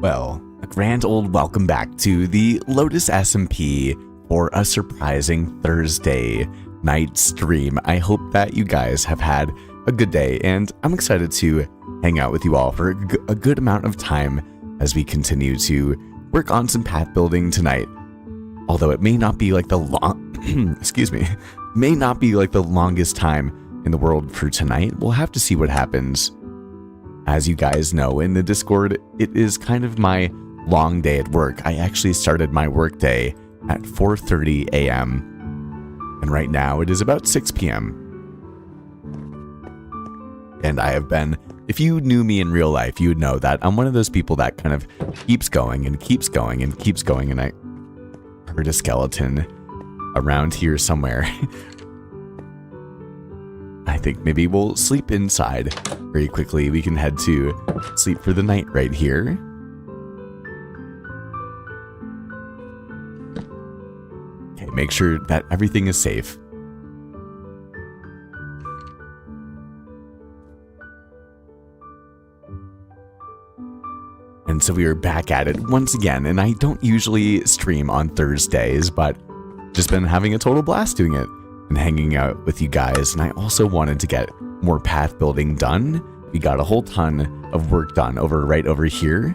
Well, a grand old welcome back to the Lotus SMP for a surprising Thursday night stream. I hope that you guys have had a good day, and I'm excited to hang out with you all for a good amount of time as we continue to work on some path building tonight. Although it may not be like the may not be like the longest time in the world for tonight. We'll have to see what happens. As you guys know in the Discord, it is kind of my long day at work. I actually started my work day at 4:30 a.m. and right now it is about 6 p.m. And I have been, if you knew me in real life, you would know that I'm one of those people that kind of keeps going and keeps going and keeps going, and I heard a skeleton around here somewhere. I think maybe we'll sleep inside very quickly. We can head to sleep for the night right here. Okay, make sure that everything is safe. And so we are back at it once again, and I don't usually stream on Thursdays, but just been having a total blast doing it and hanging out with you guys. And I also wanted to get more path building done. We got a whole ton of work done right over here,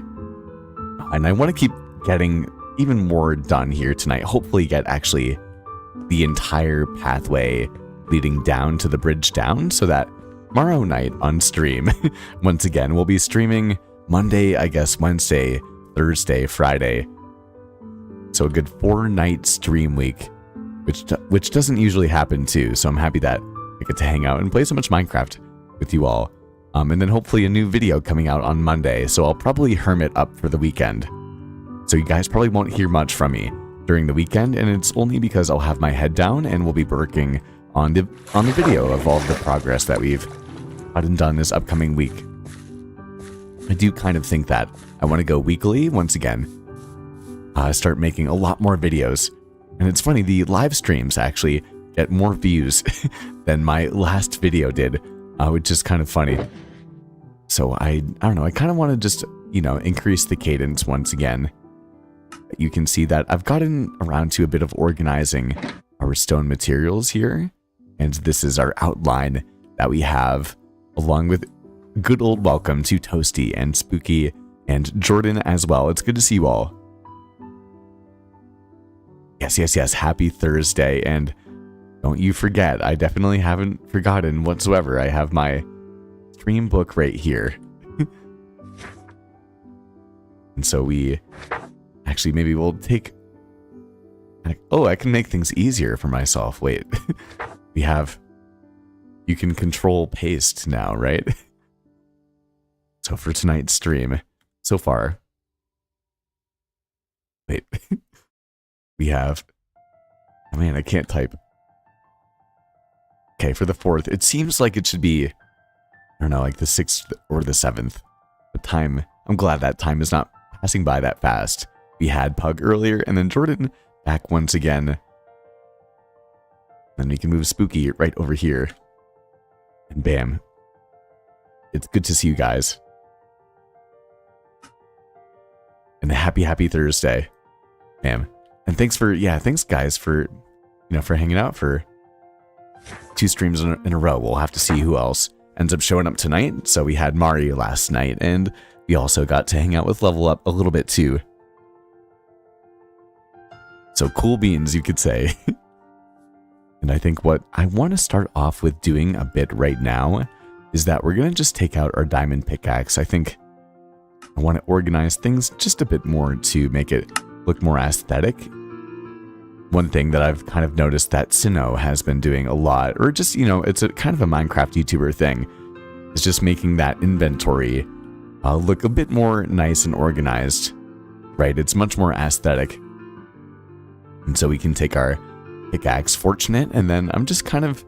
and I want to keep getting even more done here tonight. Hopefully get actually the entire pathway leading down to the bridge down, so that tomorrow night on stream, once again, we'll be streaming Monday, I guess, Wednesday, Thursday, Friday. So a good 4-night stream week, which doesn't usually happen too. So I'm happy that I get to hang out and play so much Minecraft with you all. And then hopefully a new video coming out on Monday. So I'll probably hermit up for the weekend. So you guys probably won't hear much from me during the weekend, and it's only because I'll have my head down and we'll be working on the video of all of the progress that we've gotten done this upcoming week. I do kind of think that I want to go weekly once again. Start making a lot more videos. And it's funny, the live streams actually get more views than my last video did, which is kind of funny. So I don't know, I kind of want to just, increase the cadence once again. You can see that I've gotten around to a bit of organizing our stone materials here. And this is our outline that we have, along with good old welcome to Toasty and Spooky and Jordan as well. It's good to see you all. Yes. Happy Thursday. And don't you forget, I definitely haven't forgotten whatsoever. I have my stream book right here. And so we actually, maybe we'll take... Oh, I can make things easier for myself. Wait, we have... You can control paste now, right? So for tonight's stream, so far, wait, we have, oh man, I can't type. Okay, for the 4th, it seems like it should be, I don't know, like the 6th or the 7th. The time, I'm glad that time is not passing by that fast. We had Pug earlier, and then Jordan back once again. Then we can move Spooky right over here. And bam. It's good to see you guys. And happy Thursday, ma'am. And thanks guys for, for hanging out for 2 streams in a row. We'll have to see who else ends up showing up tonight. So we had Mari last night, and we also got to hang out with Level Up a little bit too. So cool beans, you could say. And I think what I want to start off with doing a bit right now is that we're going to just take out our diamond pickaxe. I think I want to organize things just a bit more to make it look more aesthetic. One thing that I've kind of noticed that Sinnoh has been doing a lot, or just, it's a kind of a Minecraft YouTuber thing, is just making that inventory look a bit more nice and organized, right? It's much more aesthetic. And so we can take our pickaxe Fortunate, and then I'm just kind of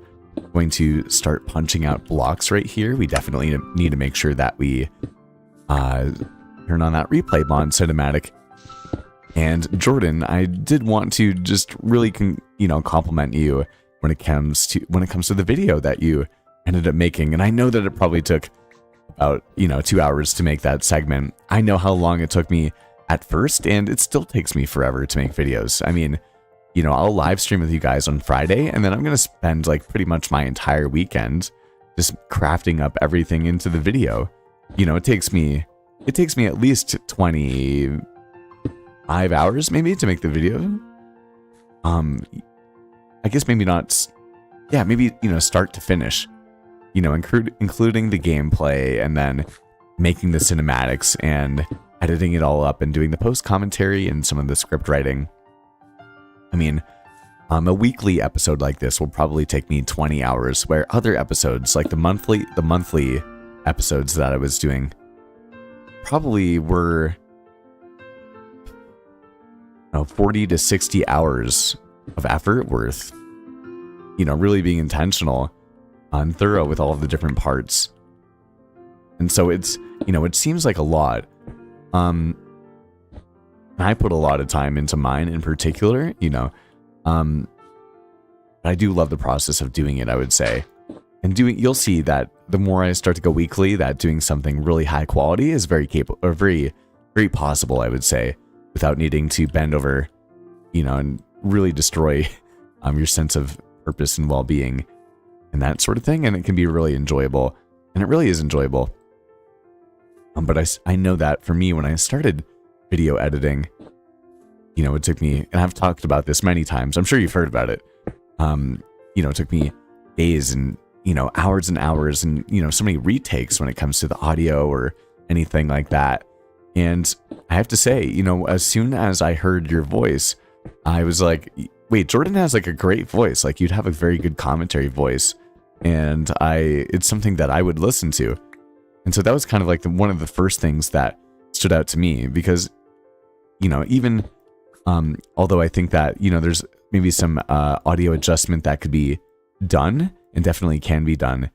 going to start punching out blocks right here. We definitely need to make sure that we turn on that replay bond cinematic. And Jordan, I did want to just really compliment you when it comes to the video that you ended up making. And I know that it probably took about, 2 hours to make that segment. I know how long it took me at first, and it still takes me forever to make videos. I mean, I'll live stream with you guys on Friday, and then I'm going to spend like pretty much my entire weekend just crafting up everything into the video. It takes me at least 25 hours maybe to make the video. I guess maybe not. Yeah, maybe, start to finish, including the gameplay and then making the cinematics and editing it all up and doing the post commentary and some of the script writing. I mean, a weekly episode like this will probably take me 20 hours, where other episodes, like the monthly episodes that I was doing, probably were 40 to 60 hours of effort worth, really being intentional and thorough with all of the different parts. And so it's, it seems like a lot. I put a lot of time into mine in particular, I do love the process of doing it, I would say. And you'll see that the more I start to go weekly, that doing something really high quality is very capable, or very, very possible, I would say, without needing to bend over, and really destroy your sense of purpose and well-being and that sort of thing. And it can be really enjoyable, and it really is enjoyable. But I know that for me, when I started video editing, it took me, and I've talked about this many times, I'm sure you've heard about it. It took me days and, hours and hours and, so many retakes when it comes to the audio or anything like that. And I have to say, as soon as I heard your voice, I was like, wait, Jordan has like a great voice. Like, you'd have a very good commentary voice. And it's something that I would listen to. And so that was kind of like one of the first things that stood out to me, because, even, although I think that, there's maybe some audio adjustment that could be done, and definitely can be done.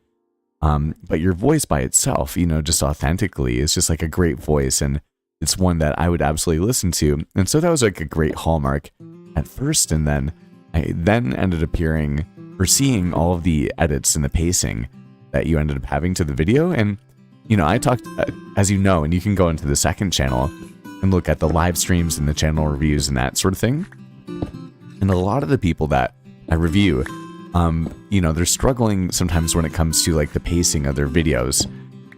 But your voice by itself, just authentically, is just like a great voice, and it's one that I would absolutely listen to. And so that was like a great hallmark at first, and then I ended up seeing all of the edits and the pacing that you ended up having to the video. And, I talked, as and you can go into the second channel and look at the live streams and the channel reviews and that sort of thing. And a lot of the people that I review, they're struggling sometimes when it comes to like the pacing of their videos.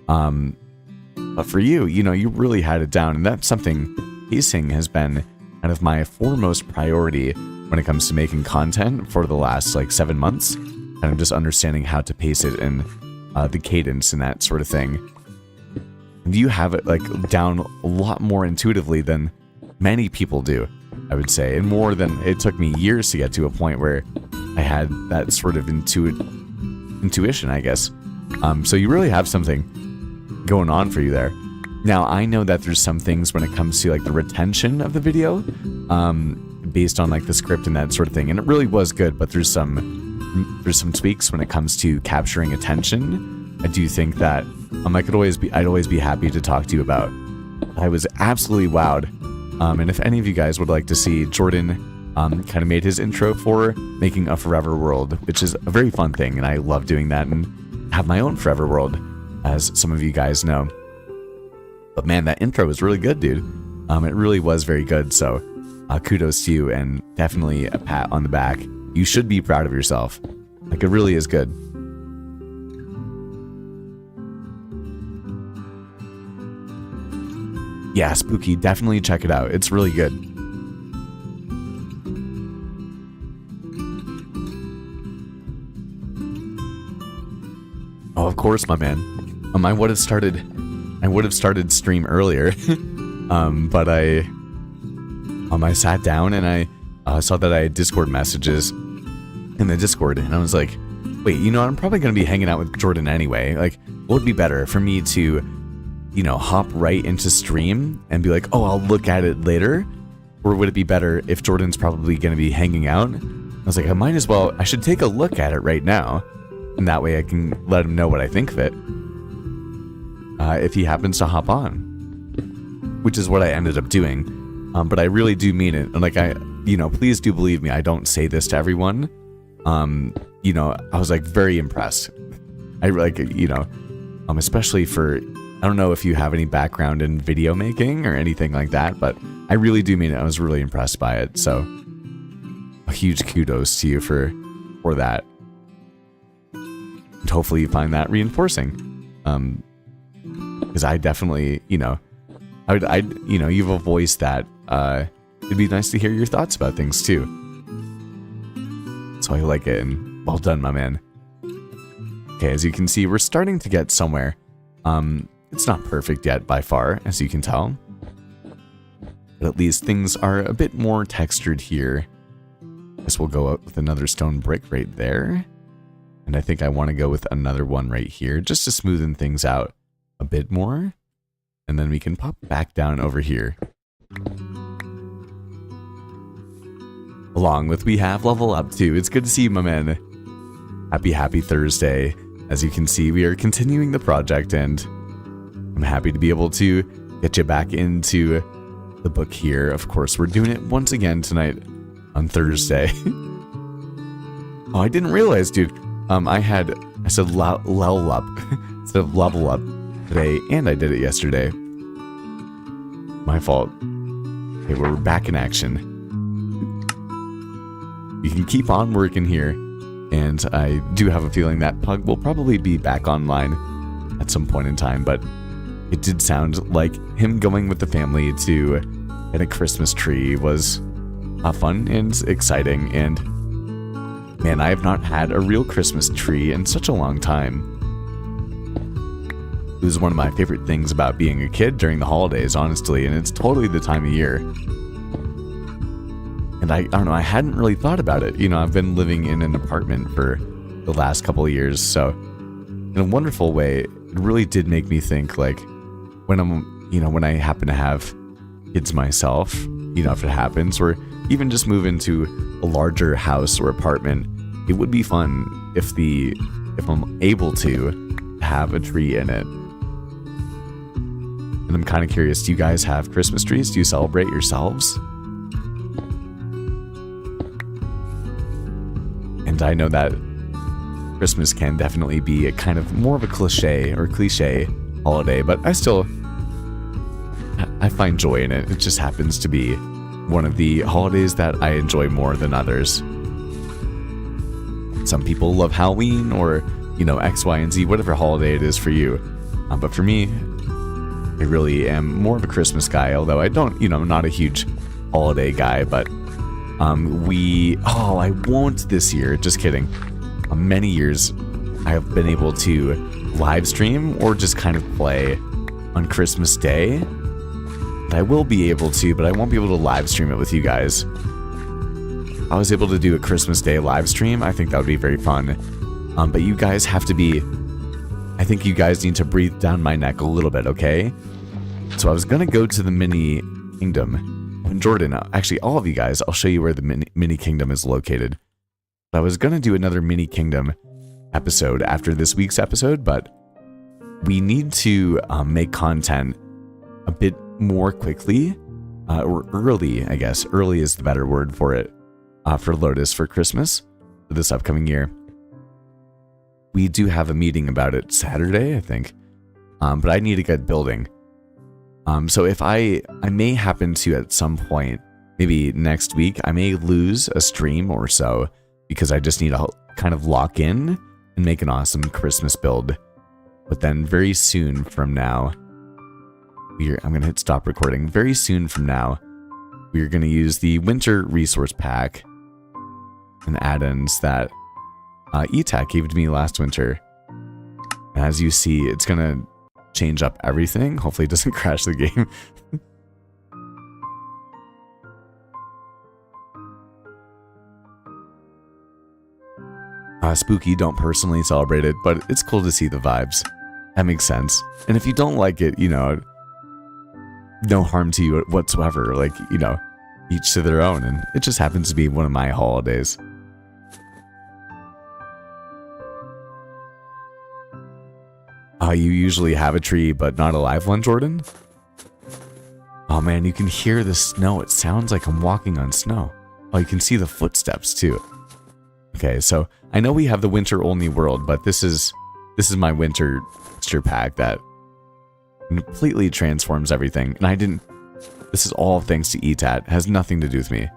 But for you, you really had it down, and that's something. Pacing has been kind of my foremost priority when it comes to making content for the last like 7 months. And I'm just understanding how to pace it and the cadence and that sort of thing. And you have it like down a lot more intuitively than many people do, I would say, and more than it took me years to get to a point where I had that sort of intuition, I guess. So you really have something going on for you there. Now, I know that there's some things when it comes to like the retention of the video, based on like the script and that sort of thing, and it really was good. But there's some tweaks when it comes to capturing attention. I do think that I'd always be happy to talk to you about. I was absolutely wowed. And if any of you guys would like to see, Jordan kind of made his intro for making a Forever World, which is a very fun thing, and I love doing that and have my own Forever World, as some of you guys know. But man, that intro was really good, dude. It really was very good, so kudos to you, and definitely a pat on the back. You should be proud of yourself. Like, it really is good. Yeah, Spooky, definitely check it out. It's really good. Oh, of course, my man. I would have started stream earlier, but I sat down and I saw that I had Discord messages in the Discord, and I was like, wait, I'm probably going to be hanging out with Jordan anyway. Like, what would be better for me to, hop right into stream and be like, oh, I'll look at it later? Or would it be better if Jordan's probably going to be hanging out? I was like, I should take a look at it right now. And that way I can let him know what I think of it. If he happens to hop on. Which is what I ended up doing. But I really do mean it. And like, please do believe me, I don't say this to everyone. I was like very impressed. Especially for, I don't know if you have any background in video making or anything like that, but I really do mean it. I was really impressed by it. So a huge kudos to you for that. And hopefully you find that reinforcing. Because I definitely, you know, you know, you have a voice that, it'd be nice to hear your thoughts about things too. So I like it, and well done, my man. Okay, as you can see, we're starting to get somewhere. It's not perfect yet by far, as you can tell. But at least things are a bit more textured here. Guess we'll go up with another stone brick right there. And I think I want to go with another one right here, just to smoothen things out a bit more. And then we can pop back down over here. Along with we have level up too. It's good to see you, my man. Happy Thursday. As you can see, we are continuing the project, and I'm happy to be able to get you back into the book here. Of course, we're doing it once again tonight on Thursday. Oh, I didn't realize, dude. I said level up instead of level up today, and I did it yesterday. My fault. Okay, we're back in action. We can keep on working here, and I do have a feeling that Pug will probably be back online at some point in time, but it did sound like him going with the family to get a Christmas tree was fun and exciting, and man, I have not had a real Christmas tree in such a long time. It was one of my favorite things about being a kid during the holidays, honestly, and it's totally the time of year. And I don't know, I hadn't really thought about it. You know, I've been living in an apartment for the last couple of years, so in a wonderful way, it really did make me think, like, when I happen to have kids myself, you know, if it happens, or even just move into a larger house or apartment, it would be fun if I'm able to have a tree in it. And I'm kind of curious, do you guys have Christmas trees? Do you celebrate yourselves? And I know that Christmas can definitely be a kind of more of a cliche holiday, but I find joy in it. It just happens to be one of the holidays that I enjoy more than others. Some people love Halloween or, you know, X, Y, and Z, whatever holiday it is for you. But for me, I really am more of a Christmas guy, although I don't, you know, I'm not a huge holiday guy, but I won't this year, just kidding. Many years I have been able to live stream or just kind of play on Christmas Day. I will be able to, but I won't be able to live stream it with you guys. If I was able to do a Christmas Day live stream, I think that would be very fun. But you guys have to be, I think you guys need to breathe down my neck a little bit, okay? So I was gonna go to the mini kingdom. And Jordan, actually all of you guys, I'll show you where the mini kingdom is located. I was gonna do another mini kingdom episode after this week's episode, but we need to make content a bit more quickly, or early, I guess. Early is the better word for it, for Lotus for Christmas, for this upcoming year. We do have a meeting about it Saturday, I think, but I need a good building. So if I may happen to at some point, maybe next week, I may lose a stream or so because I just need to kind of lock in and make an awesome Christmas build. But then very soon from now, I'm going to hit stop recording. Very soon from now, we're going to use the winter resource pack and add-ins that ETAC gave to me last winter. As you see, it's going to change up everything. Hopefully it doesn't crash the game. Spooky don't personally celebrate it, but it's cool to see the vibes. That makes sense. And if you don't like it, you know, no harm to you whatsoever. Like, you know, each to their own. And it just happens to be one of my holidays. You usually have a tree, but not a live one, Jordan? Oh man, you can hear the snow. It sounds like I'm walking on snow. Oh, you can see the footsteps too. Okay, so I know we have the winter only world, but this is this is my winter texture pack that completely transforms everything. And this is all thanks to ETAT. It has nothing to do with me.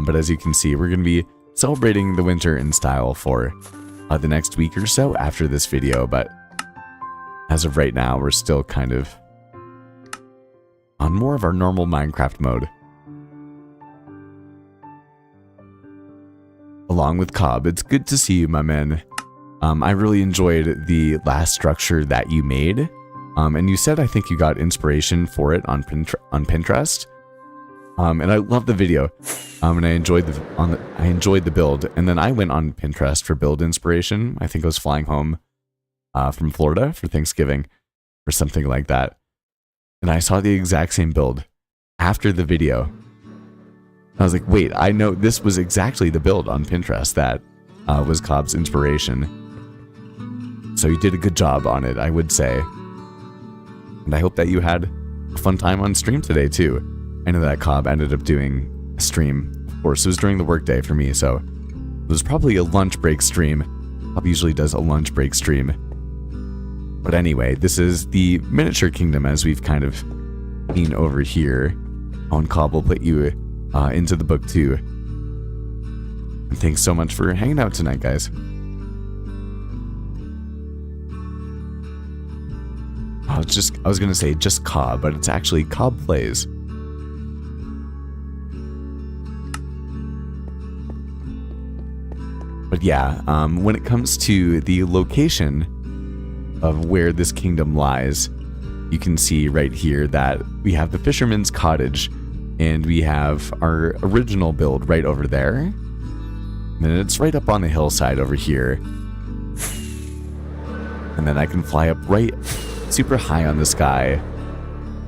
But as you can see, we're going to be celebrating the winter in style for the next week or so after this video. But as of right now, we're still kind of on more of our normal Minecraft mode. Along with Cobb, it's good to see you, my man. I really enjoyed the last structure that you made. And you said I think you got inspiration for it on Pinterest. And I love the video. And I enjoyed the build. And then I went on Pinterest for build inspiration. I think I was flying home from Florida for Thanksgiving or something like that. And I saw the exact same build after the video. I was like, wait, I know this was exactly the build on Pinterest that was Cobb's inspiration. So you did a good job on it, I would say. And I hope that you had a fun time on stream today, too. I know that Cobb ended up doing a stream. Of course, it was during the workday for me, so it was probably a lunch break stream. Cobb usually does a lunch break stream. But anyway, this is the miniature kingdom as we've kind of seen over here. And Cobb will put you into the book, too. And thanks so much for hanging out tonight, guys. I was gonna say just Cobb, but it's actually Cobb Plays. But yeah, when it comes to the location of where this kingdom lies, you can see right here that we have the Fisherman's Cottage, and we have our original build right over there. And it's right up on the hillside over here. And then I can fly up right super high on the sky.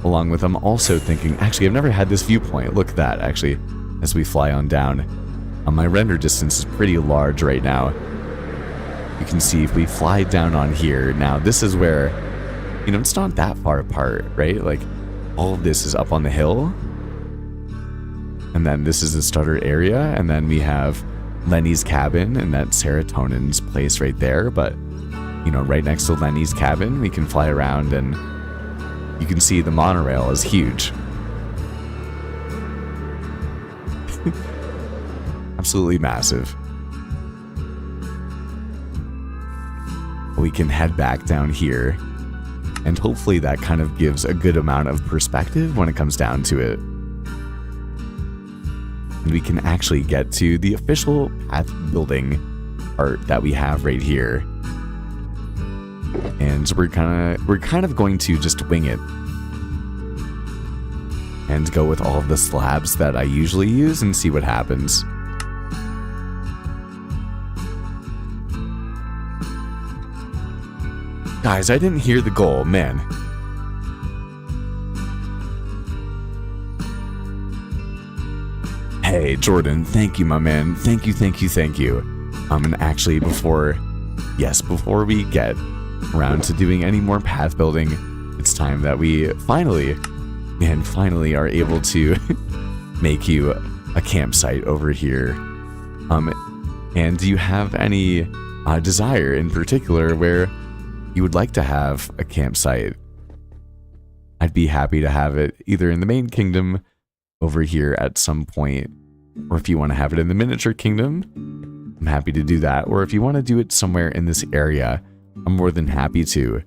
Along with, I'm also thinking, actually, I've never had this viewpoint. Look at that, actually, as we fly on down. My render distance is pretty large right now. You can see if we fly down on here. Now, this is where, you know, it's not that far apart, right? Like, all of this is up on the hill. And then this is the starter area. And then we have Lenny's cabin, and that's Serotonin's place right there. But, you know, right next to Lenny's cabin, we can fly around, and you can see the monorail is huge. Absolutely massive. We can head back down here, and hopefully that kind of gives a good amount of perspective when it comes down to it. And we can actually get to the official path building part that we have right here. And we're kind of going to just wing it and go with all of the slabs that I usually use and see what happens. Guys, I didn't hear the goal, man. Hey, Jordan, thank you, my man. Thank you, thank you, thank you. And actually, before we get around to doing any more path building, it's time that we finally are able to make you a campsite over here. And do you have any desire in particular where you would like to have a campsite? I'd be happy to have it either in the main kingdom over here at some point, or if you want to have it in the miniature kingdom, I'm happy to do that. Or if you want to do it somewhere in this area, I'm more than happy to.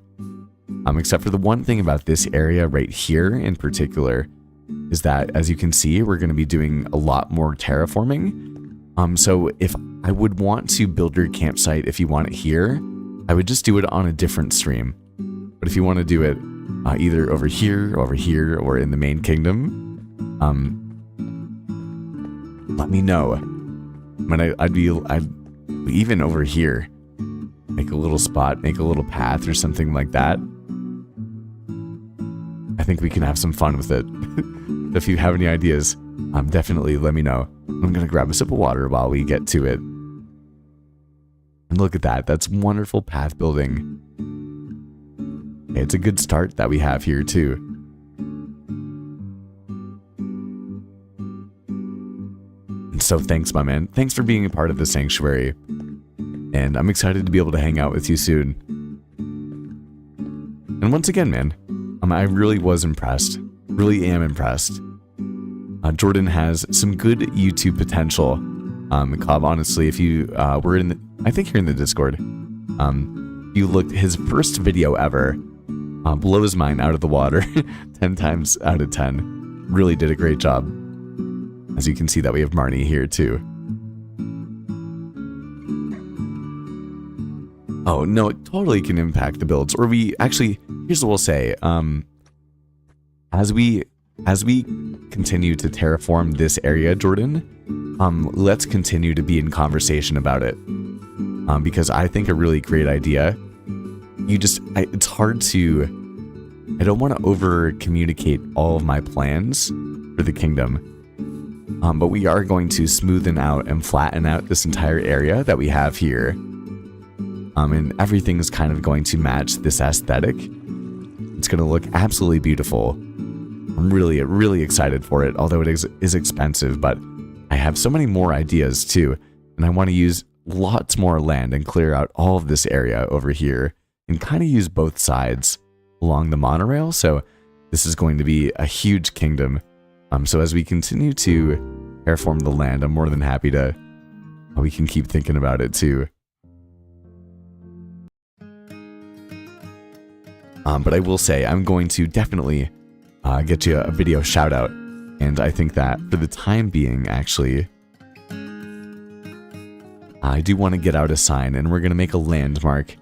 Except for the one thing about this area right here in particular is that, as you can see, we're going to be doing a lot more terraforming. So if I would want to build your campsite, if you want it here, I would just do it on a different stream. But if you want to do it either over here, or in the main kingdom, let me know. I'd be even over here. Make a little spot, make a little path or something like that. I think we can have some fun with it. If you have any ideas, definitely let me know. I'm gonna grab a sip of water while we get to it. And look at that, that's wonderful path building. Okay, it's a good start that we have here too. And so thanks, my man. Thanks for being a part of the sanctuary. And I'm excited to be able to hang out with you soon. And once again, man, I really was impressed. Really am impressed. Jordan has some good YouTube potential. Cobb, honestly, if you were in the, I think you're in the Discord. You looked, his first video ever blows mine out of the water 10 times out of 10. Really did a great job. As you can see that we have Marnie here too. Oh, no, it totally can impact the builds. Or we actually, here's what we'll say. As we continue to terraform this area, Jordan, let's continue to be in conversation about it. Because I think a really great idea. It's hard to, I don't want to over communicate all of my plans for the kingdom. But we are going to smoothen out and flatten out this entire area that we have here. And everything is kind of going to match this aesthetic. It's going to look absolutely beautiful. I'm really, really excited for it, although it is expensive, but I have so many more ideas too. And I want to use lots more land and clear out all of this area over here and kind of use both sides along the monorail. So this is going to be a huge kingdom. So as we continue to terraform the land, I'm more than happy to, we can keep thinking about it too. But I will say, I'm going to definitely get you a video shout out. And I think that for the time being, actually, I do want to get out a sign, and we're going to make a landmark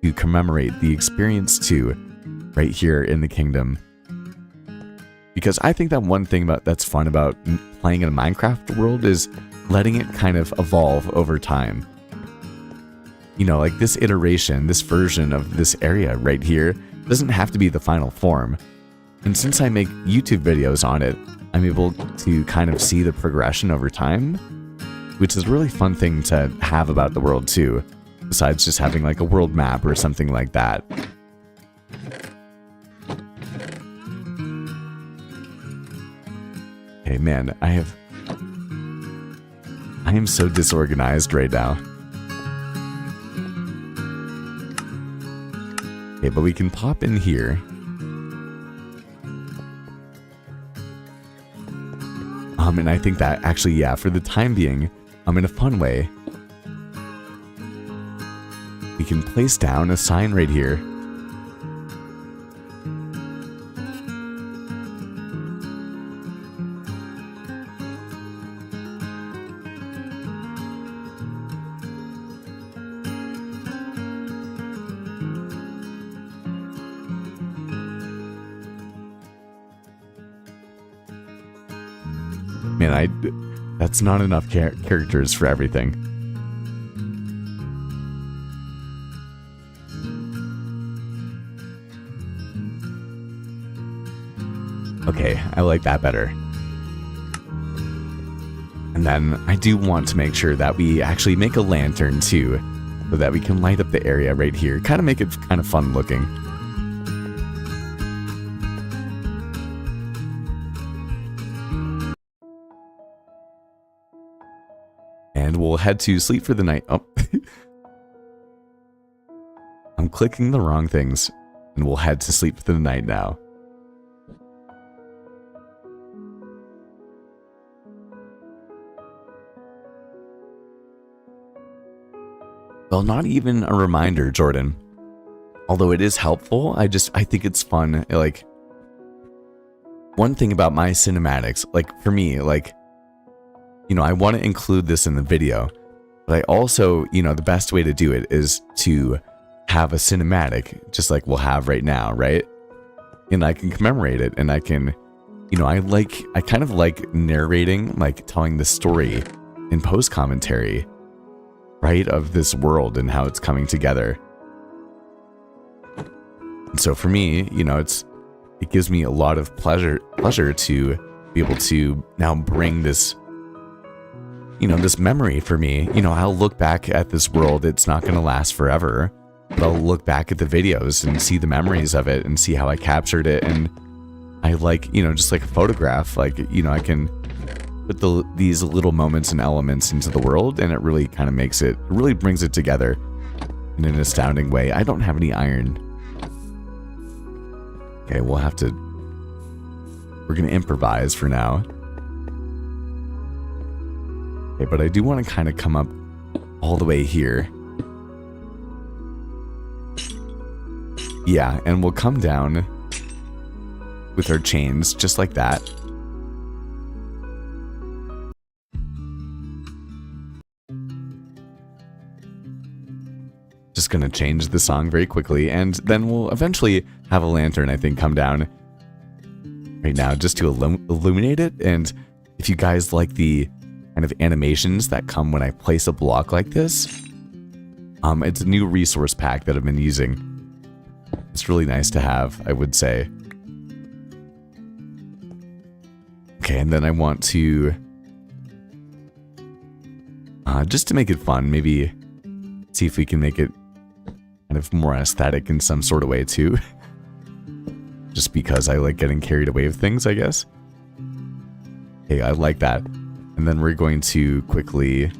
to commemorate the experience too, right here in the kingdom. Because I think that one thing that's fun about playing in a Minecraft world is letting it kind of evolve over time. You know, like this iteration, this version of this area right here doesn't have to be the final form. And since I make YouTube videos on it, I'm able to kind of see the progression over time, which is a really fun thing to have about the world too, besides just having like a world map or something like that. Hey man, I am so disorganized right now. Okay, but we can pop in here. And I think that actually, yeah, for the time being, in a fun way, we can place down a sign right here. Man, that's not enough characters for everything. Okay, I like that better. And then I do want to make sure that we actually make a lantern too, so that we can light up the area right here. Kind of make it kind of fun looking. And we'll head to sleep for the night. Oh, I'm clicking the wrong things. And we'll head to sleep for the night now. Well, not even a reminder, Jordan. Although it is helpful, I think it's fun. Like, one thing about my cinematics, like for me, like, you know, I want to include this in the video, but I also, you know, the best way to do it is to have a cinematic, just like we'll have right now, right? And I can commemorate it, and I can, you know, I kind of like narrating, like telling the story in post commentary, right, of this world and how it's coming together. And so for me, you know, it gives me a lot of pleasure to be able to now bring this, you know, this memory for me. You know, I'll look back at this world. It's not going to last forever, but I'll look back at the videos and see the memories of it and see how I captured it. And I like, you know, just like a photograph, like, you know, I can put these little moments and elements into the world, and it really kind of really brings it together in an astounding way. I don't have any iron. Okay, we're gonna improvise for now. Okay, but I do want to kind of come up all the way here. Yeah, and we'll come down with our chains just like that. Just gonna change the song very quickly, and then we'll eventually have a lantern, I think, come down right now just to illuminate it. And if you guys like the kind of animations that come when I place a block like this, it's a new resource pack that I've been using. It's really nice to have, I would say. Okay, and then I want to, just to make it fun, maybe see if we can make it kind of more aesthetic in some sort of way too. Just because I like getting carried away with things, I guess. Okay, I like that. And then we're going to quickly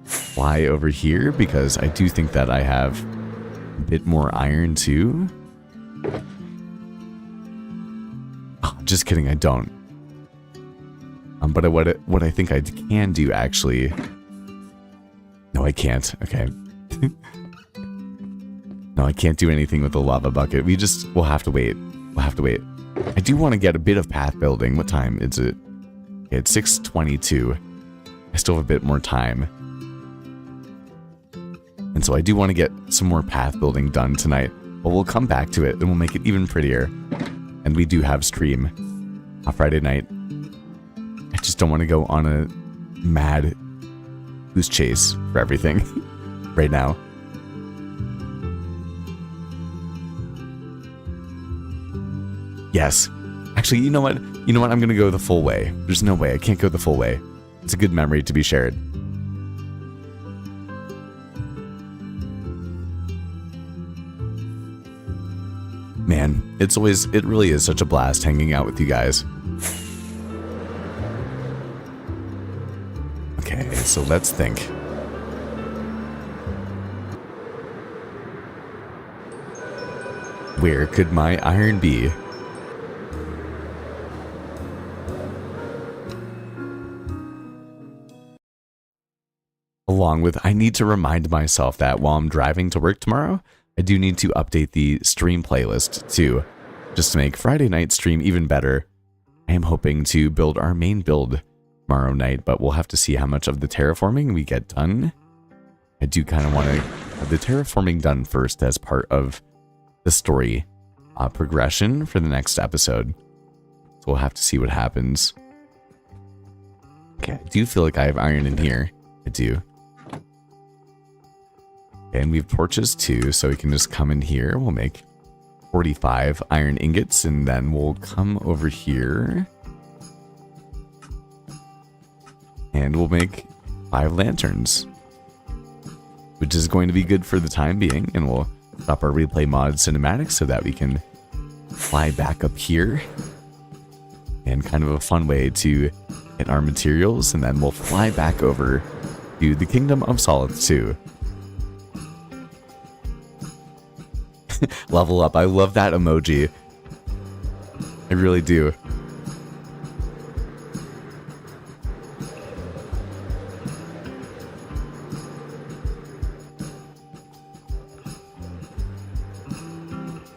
fly over here because I do think that I have a bit more iron too. Oh, just kidding, I don't. But what I think I can do actually... No, I can't. Okay. No, I can't do anything with the lava bucket. We'll have to wait. We'll have to wait. I do want to get a bit of path building. What time is it? Okay, it's 6:22. I still have a bit more time. And so I do want to get some more path building done tonight. But we'll come back to it and we'll make it even prettier. And we do have stream on Friday night. I just don't want to go on a mad goose chase for everything right now. Yes. Actually, you know what? You know what? I'm going to go the full way. There's no way. I can't go the full way. It's a good memory to be shared. Man, it really is such a blast hanging out with you guys. Okay, so let's think. Where could my iron be? Along with, I need to remind myself that while I'm driving to work tomorrow, I do need to update the stream playlist too, just to make Friday night stream even better. I am hoping to build our main build tomorrow night, but we'll have to see how much of the terraforming we get done. I do kind of want to have the terraforming done first as part of the story progression for the next episode. So we'll have to see what happens. Okay, I do feel like I have iron in here. I do. Okay, and we have torches too, so we can just come in here. We'll make 45 iron ingots, and then we'll come over here. And we'll make 5 lanterns, which is going to be good for the time being. And we'll stop our replay mod cinematics so that we can fly back up here. And kind of a fun way to get our materials, and then we'll fly back over to the Kingdom of Solith 2. Level up. I love that emoji. I really do.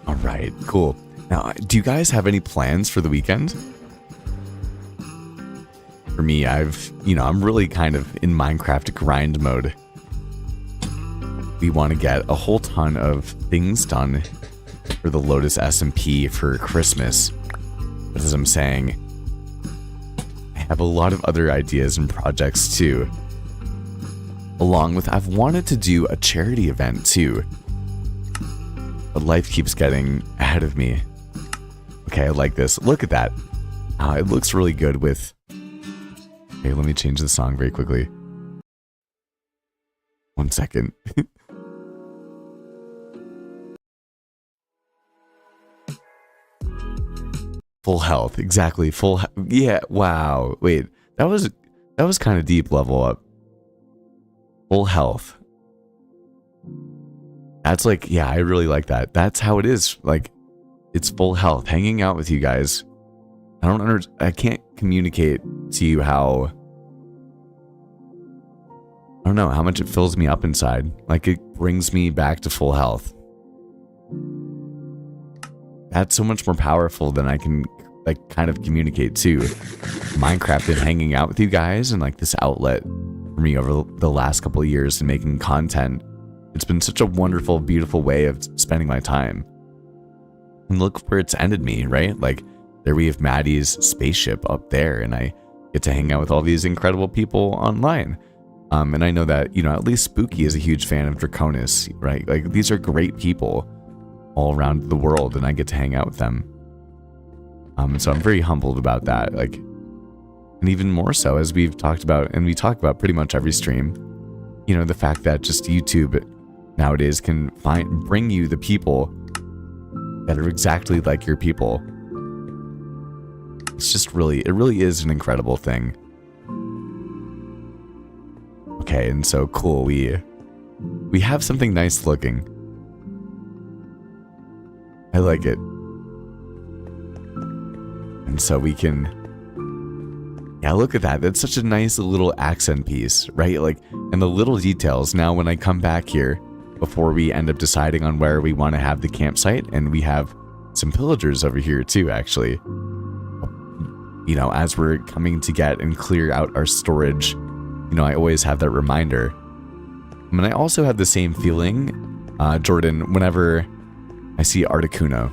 All right, cool. Now, do you guys have any plans for the weekend? For me, I'm really kind of in Minecraft grind mode. We want to get a whole ton of things done for the Lotus SMP for Christmas. But as I'm saying, I have a lot of other ideas and projects too. Along with, I've wanted to do a charity event too. But life keeps getting ahead of me. Okay, I like this. Look at that. It looks really good with... Okay, let me change the song very quickly. 1 second. Full health, exactly. Yeah, wow. Wait, that was kind of deep. Level up. Full health. That's like, yeah, I really like that. That's how it is. Like, it's full health. Hanging out with you guys. I can't communicate to you how, I don't know, how much it fills me up inside. Like, it brings me back to full health. That's so much more powerful than I can, like, kind of communicate to. Minecraft and hanging out with you guys and, like, this outlet for me over the last couple of years and making content. It's been such a wonderful, beautiful way of spending my time. And look where it's ended me, right? Like, there we have Maddie's spaceship up there, and I get to hang out with all these incredible people online. And I know that, you know, at least Spooky is a huge fan of Draconis, right? Like, these are great people all around the world, and I get to hang out with them. So I'm very humbled about that. Like, and even more so, as we've talked about, and we talk about pretty much every stream, you know, the fact that just YouTube nowadays can bring you the people that are exactly like your people. It's just really, it really is an incredible thing. Okay, and so cool, we have something nice looking. I like it. And so we can, yeah, look at that. That's such a nice little accent piece, right? Like, and the little details. Now, when I come back here, before we end up deciding on where we want to have the campsite, and we have some pillagers over here too, actually. You know, as we're coming to get and clear out our storage, you know, I always have that reminder. I mean, I also have the same feeling, Jordan, whenever I see Articuno.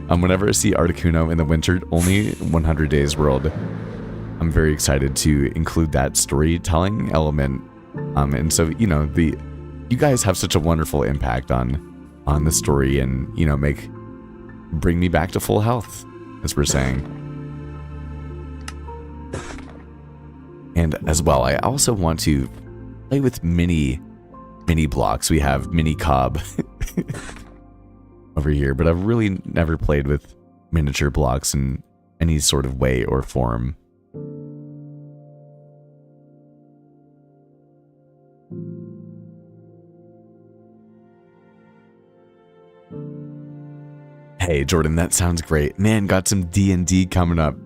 Whenever I see Articuno in the winter, only 100 Days World, I'm very excited to include that storytelling element. And so, you know, you guys have such a wonderful impact on the story, and, you know, bring me back to full health, as we're saying. And as well, I also want to play with mini blocks. We have mini cob over here, but I've really never played with miniature blocks in any sort of way or form. Hey, Jordan, that sounds great. Man, got some D&D coming up.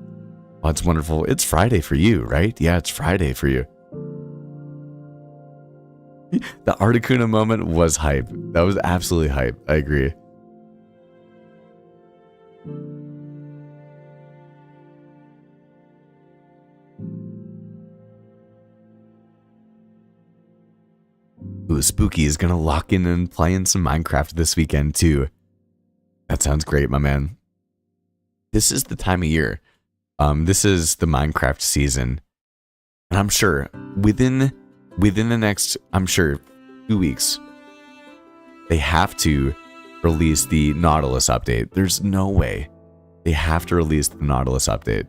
Oh, it's wonderful. It's Friday for you, right? Yeah, it's Friday for you. The Articuno moment was hype. That was absolutely hype. I agree. Ooh, Spooky is gonna lock in and play in some Minecraft this weekend too. That sounds great, my man. This is the time of year. This is the Minecraft season, and I'm sure within the next, 2 weeks, they have to release the Nautilus update. There's no way. They have to release the Nautilus update.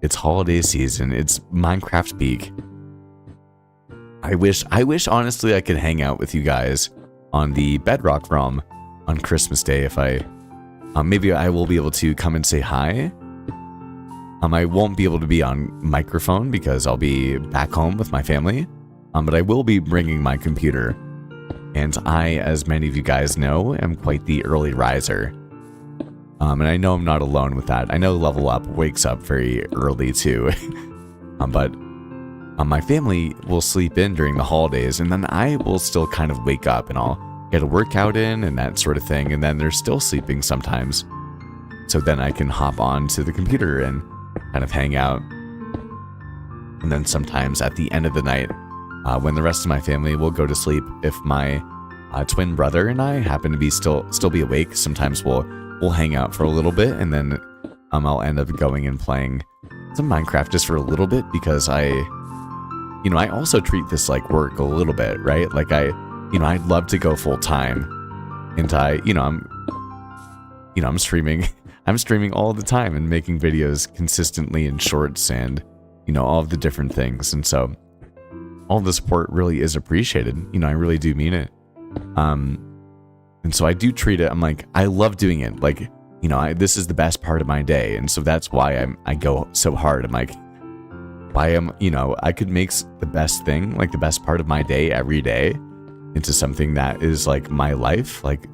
It's holiday season. It's Minecraft peak. I wish honestly I could hang out with you guys on the Bedrock realm on Christmas Day. If maybe I will be able to come and say hi. I won't be able to be on microphone because I'll be back home with my family. But I will be bringing my computer. And I, as many of you guys know, am quite the early riser. And I know I'm not alone with that. I know Level Up wakes up very early too. But my family will sleep in during the holidays, and then I will still kind of wake up and I'll get a workout in and that sort of thing, and then they're still sleeping sometimes. So then I can hop on to the computer and kind of hang out. And then sometimes at the end of the night, when the rest of my family will go to sleep, if my twin brother and I happen to be still be awake, sometimes we'll hang out for a little bit, and then I'll end up going and playing some Minecraft just for a little bit, because I also treat this like work a little bit, right? Like I'd love to go full time, and I'm streaming. I'm streaming all the time and making videos consistently in shorts and, all of the different things. And so all the support really is appreciated. I really do mean it. And so I do treat it, I'm like, I love doing it. Like, you know, this is the best part of my day. And so that's why I go so hard. I'm like, you know, I could make the best thing, like the best part of my day every day into something that is like my life. Like,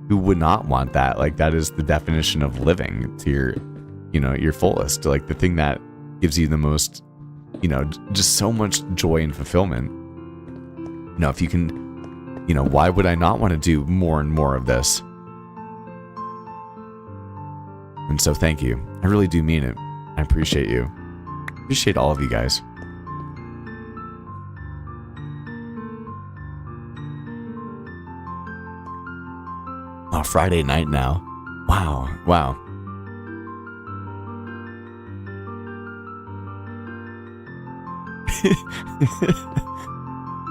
who would not want that? Like, that is the definition of living to your, you know, your fullest. Like the thing that gives you the most, you know, just so much joy and fulfillment. You know, if you can, you know, why would I not want to do more and more of this? And so thank you. I really do mean it. I appreciate you. Appreciate all of you guys. Oh, Friday night now. Wow. Wow.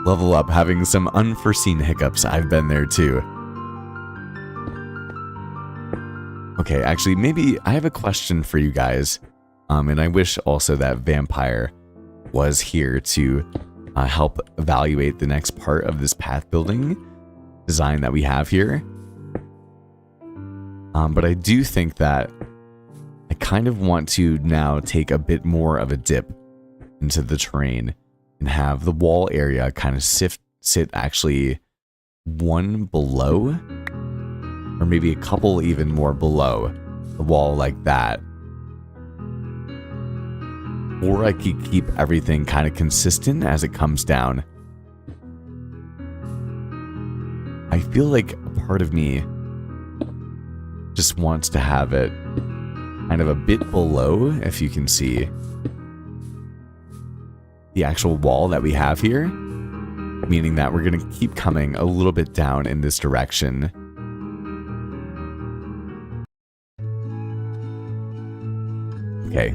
Level up, having some unforeseen hiccups. I've been there too. Okay, actually, maybe I have a question for you guys. And I wish also that Vampire was here to help evaluate the next part of this path building design that we have here. But I do think that I kind of want to now take a bit more of a dip into the terrain and have the wall area kind of sit actually one below, or maybe a couple even more below the wall like that. Or I could keep everything kind of consistent as it comes down. I feel like a part of me just wants to have it kind of a bit below, if you can see the actual wall that we have here, meaning that we're going to keep coming a little bit down in this direction. Okay,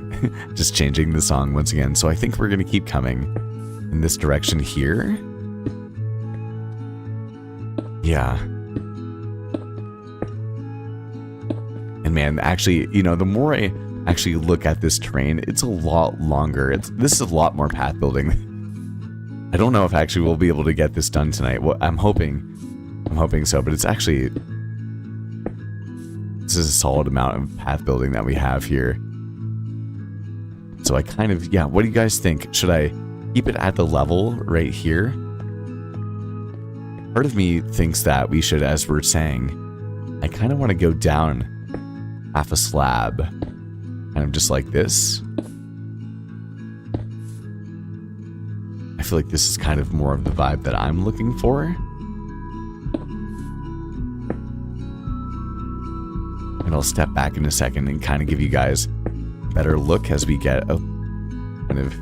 just changing the song once again. So I think we're going to keep coming in this direction here. Yeah. And man, actually, you know, the more I actually look at this terrain, it's a lot longer. This is a lot more path building. I don't know if actually we'll be able to get this done tonight. Well, I'm hoping so, but it's actually, this is a solid amount of path building that we have here. So I kind of, yeah, what do you guys think? Should I keep it at the level right here? Part of me thinks that we should, as we're saying, I kind of want to go down half a slab, kind of just like this. I feel like this is kind of more of the vibe that I'm looking for. And I'll step back in a second and kind of give you guys a better look as we get kind of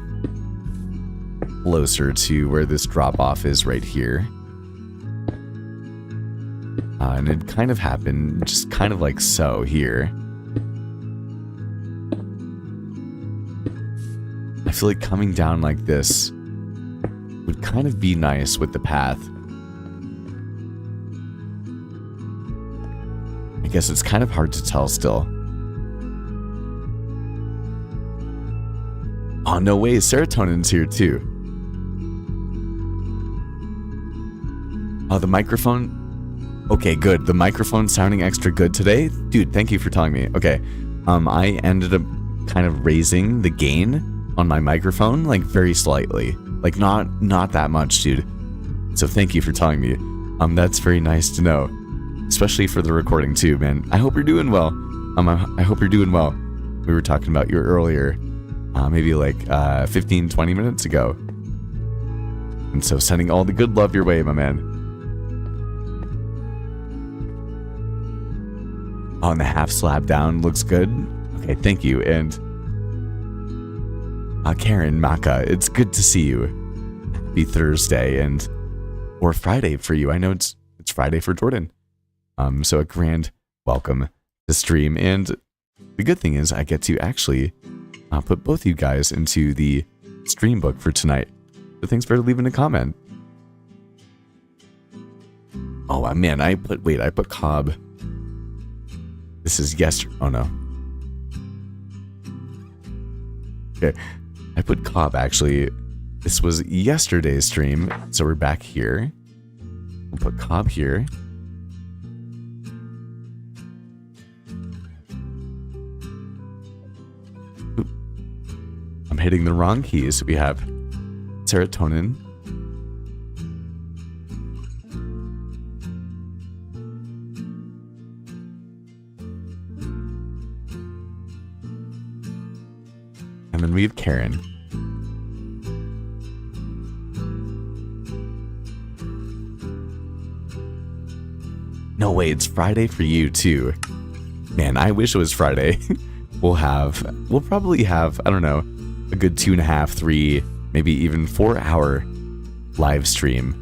closer to where this drop off is right here. And it kind of happened just kind of like so here. I feel like coming down like this would kind of be nice with the path. I guess it's kind of hard to tell still. Oh, no way, serotonin's here too. Oh, the microphone. Okay, good. The microphone's sounding extra good today. Dude, thank you for telling me. Okay, I ended up kind of raising the gain on my microphone, like very slightly. Like not that much, dude. So thank you for telling me. That's very nice to know. Especially for the recording too, man. I hope you're doing well. I hope you're doing well. We were talking about you earlier, maybe like 15, 20 minutes ago. And so sending all the good love your way, my man. Oh, and the half slab down looks good. Okay, thank you. And Karen, Maka, it's good to see you. Happy Thursday or Friday for you. I know it's Friday for Jordan. So a grand welcome to stream. And the good thing is I get to actually put both you guys into the stream book for tonight. So thanks for leaving a comment. Oh man, I put Cobb. This is yesterday. Oh no. Okay. I put Cobb actually. This was yesterday's stream. So we're back here. We'll put Cobb here. hitting the wrong keys. We have serotonin. And then we have Karen. No way, it's Friday for you too. Man, I wish it was Friday. We'll probably have, I don't know, a good 2.5, 3, maybe even 4-hour live stream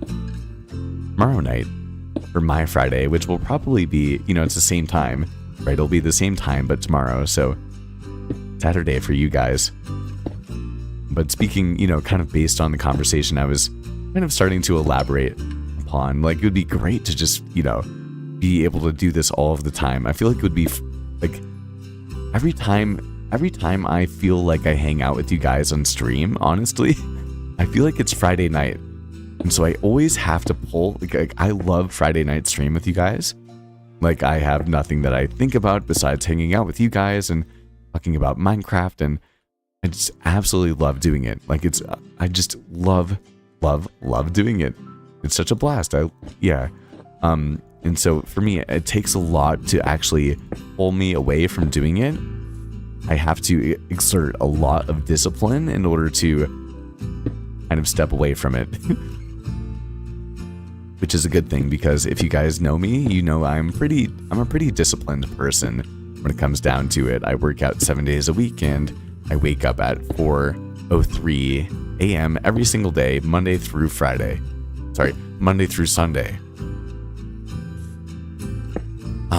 tomorrow night for my Friday, which will probably be, it's the same time, right? It'll be the same time, but tomorrow. So Saturday for you guys. But speaking, kind of based on the conversation, I was kind of starting to elaborate upon, like, it would be great to just, be able to do this all of the time. I feel like it would be like every time I feel like I hang out with you guys on stream, honestly, I feel like it's Friday night. And so I always have to pull, like I love Friday night stream with you guys. Like, I have nothing that I think about besides hanging out with you guys and talking about Minecraft, and I just absolutely love doing it. Like, I just love doing it. It's such a blast. And so for me, it takes a lot to actually pull me away from doing it. I have to exert a lot of discipline in order to kind of step away from it. Which is a good thing, because if you guys know me, you know I'm a pretty disciplined person when it comes down to it. I work out 7 days a week, and I wake up at 4:03 a.m. every single day, Monday through Sunday.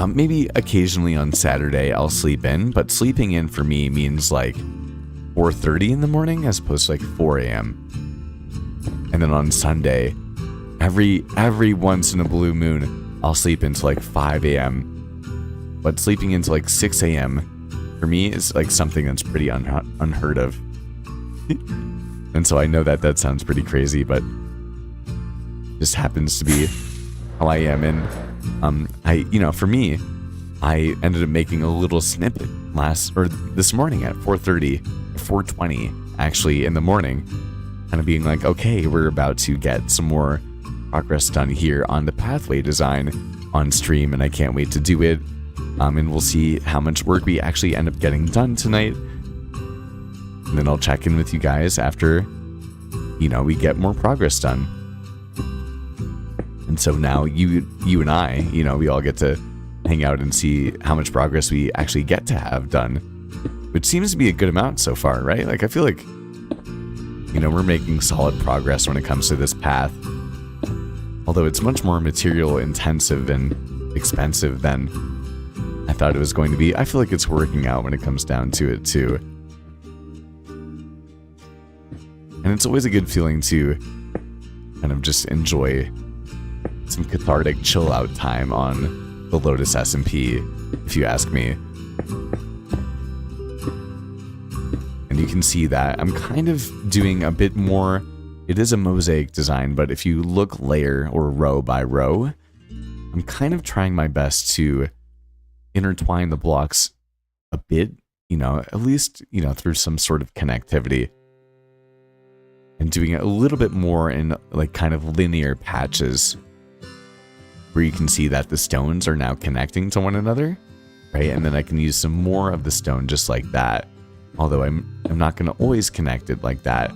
Maybe occasionally on Saturday I'll sleep in, but sleeping in for me means like 4:30 in the morning as opposed to like 4 a.m. And then on Sunday, every once in a blue moon, I'll sleep into like 5 a.m. But sleeping into like 6 a.m. for me is like something that's pretty unheard of. And so I know that sounds pretty crazy, but just happens to be how I am. And for me, I ended up making a little snippet this morning at 4:20 actually in the morning, kind of being like, okay, we're about to get some more progress done here on the pathway design on stream, and I can't wait to do it. And we'll see how much work we actually end up getting done tonight. And then I'll check in with you guys after, we get more progress done. And so now you and I, we all get to hang out and see how much progress we actually get to have done, which seems to be a good amount so far, right? Like, I feel like, we're making solid progress when it comes to this path. Although it's much more material intensive and expensive than I thought it was going to be. I feel like it's working out when it comes down to it too. And it's always a good feeling to kind of just enjoy some cathartic chill out time on the Lotus SMP, if you ask me. And you can see that I'm kind of doing a bit more. It is a mosaic design, but if you look layer or row by row, I'm kind of trying my best to intertwine the blocks a bit, at least, through some sort of connectivity. And doing it a little bit more in like kind of linear patches, where you can see that the stones are now connecting to one another, right? And then I can use some more of the stone just like that. Although I'm not going to always connect it like that,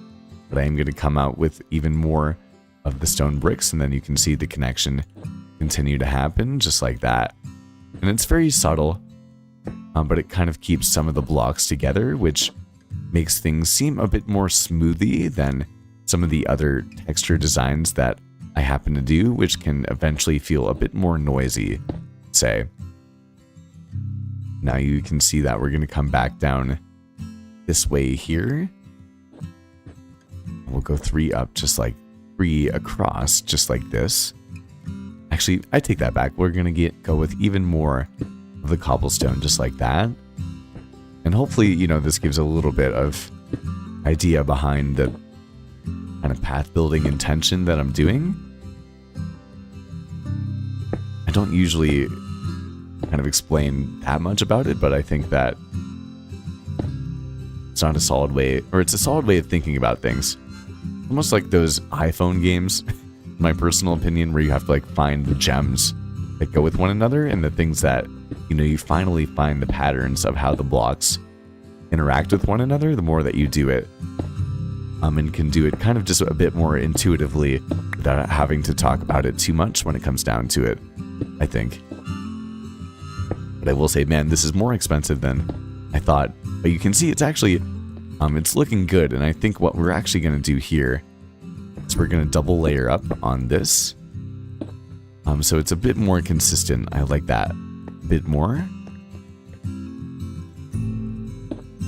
but I am going to come out with even more of the stone bricks, and then you can see the connection continue to happen just like that. And it's very subtle, but it kind of keeps some of the blocks together, which makes things seem a bit more smoothie than some of the other texture designs that I happen to do, which can eventually feel a bit more noisy, say. Now you can see that we're going to come back down this way here. We'll go 3 up, just like 3 across, just like this. Actually, I take that back. We're going to go with even more of the cobblestone, just like that. And hopefully, this gives a little bit of idea behind the kind of path building intention that I'm doing. I don't usually kind of explain that much about it, but I think that it's not a solid way, or it's a solid way of thinking about things. Almost like those iPhone games, in my personal opinion, where you have to like find the gems that go with one another, and the things that, you know, you finally find the patterns of how the blocks interact with one another the more that you do it. And can do it kind of just a bit more intuitively without having to talk about it too much when it comes down to it, I think. But I will say, man, this is more expensive than I thought. But you can see it's actually, it's looking good. And I think what we're actually going to do here is we're going to double layer up on this. So it's a bit more consistent. I like that a bit more.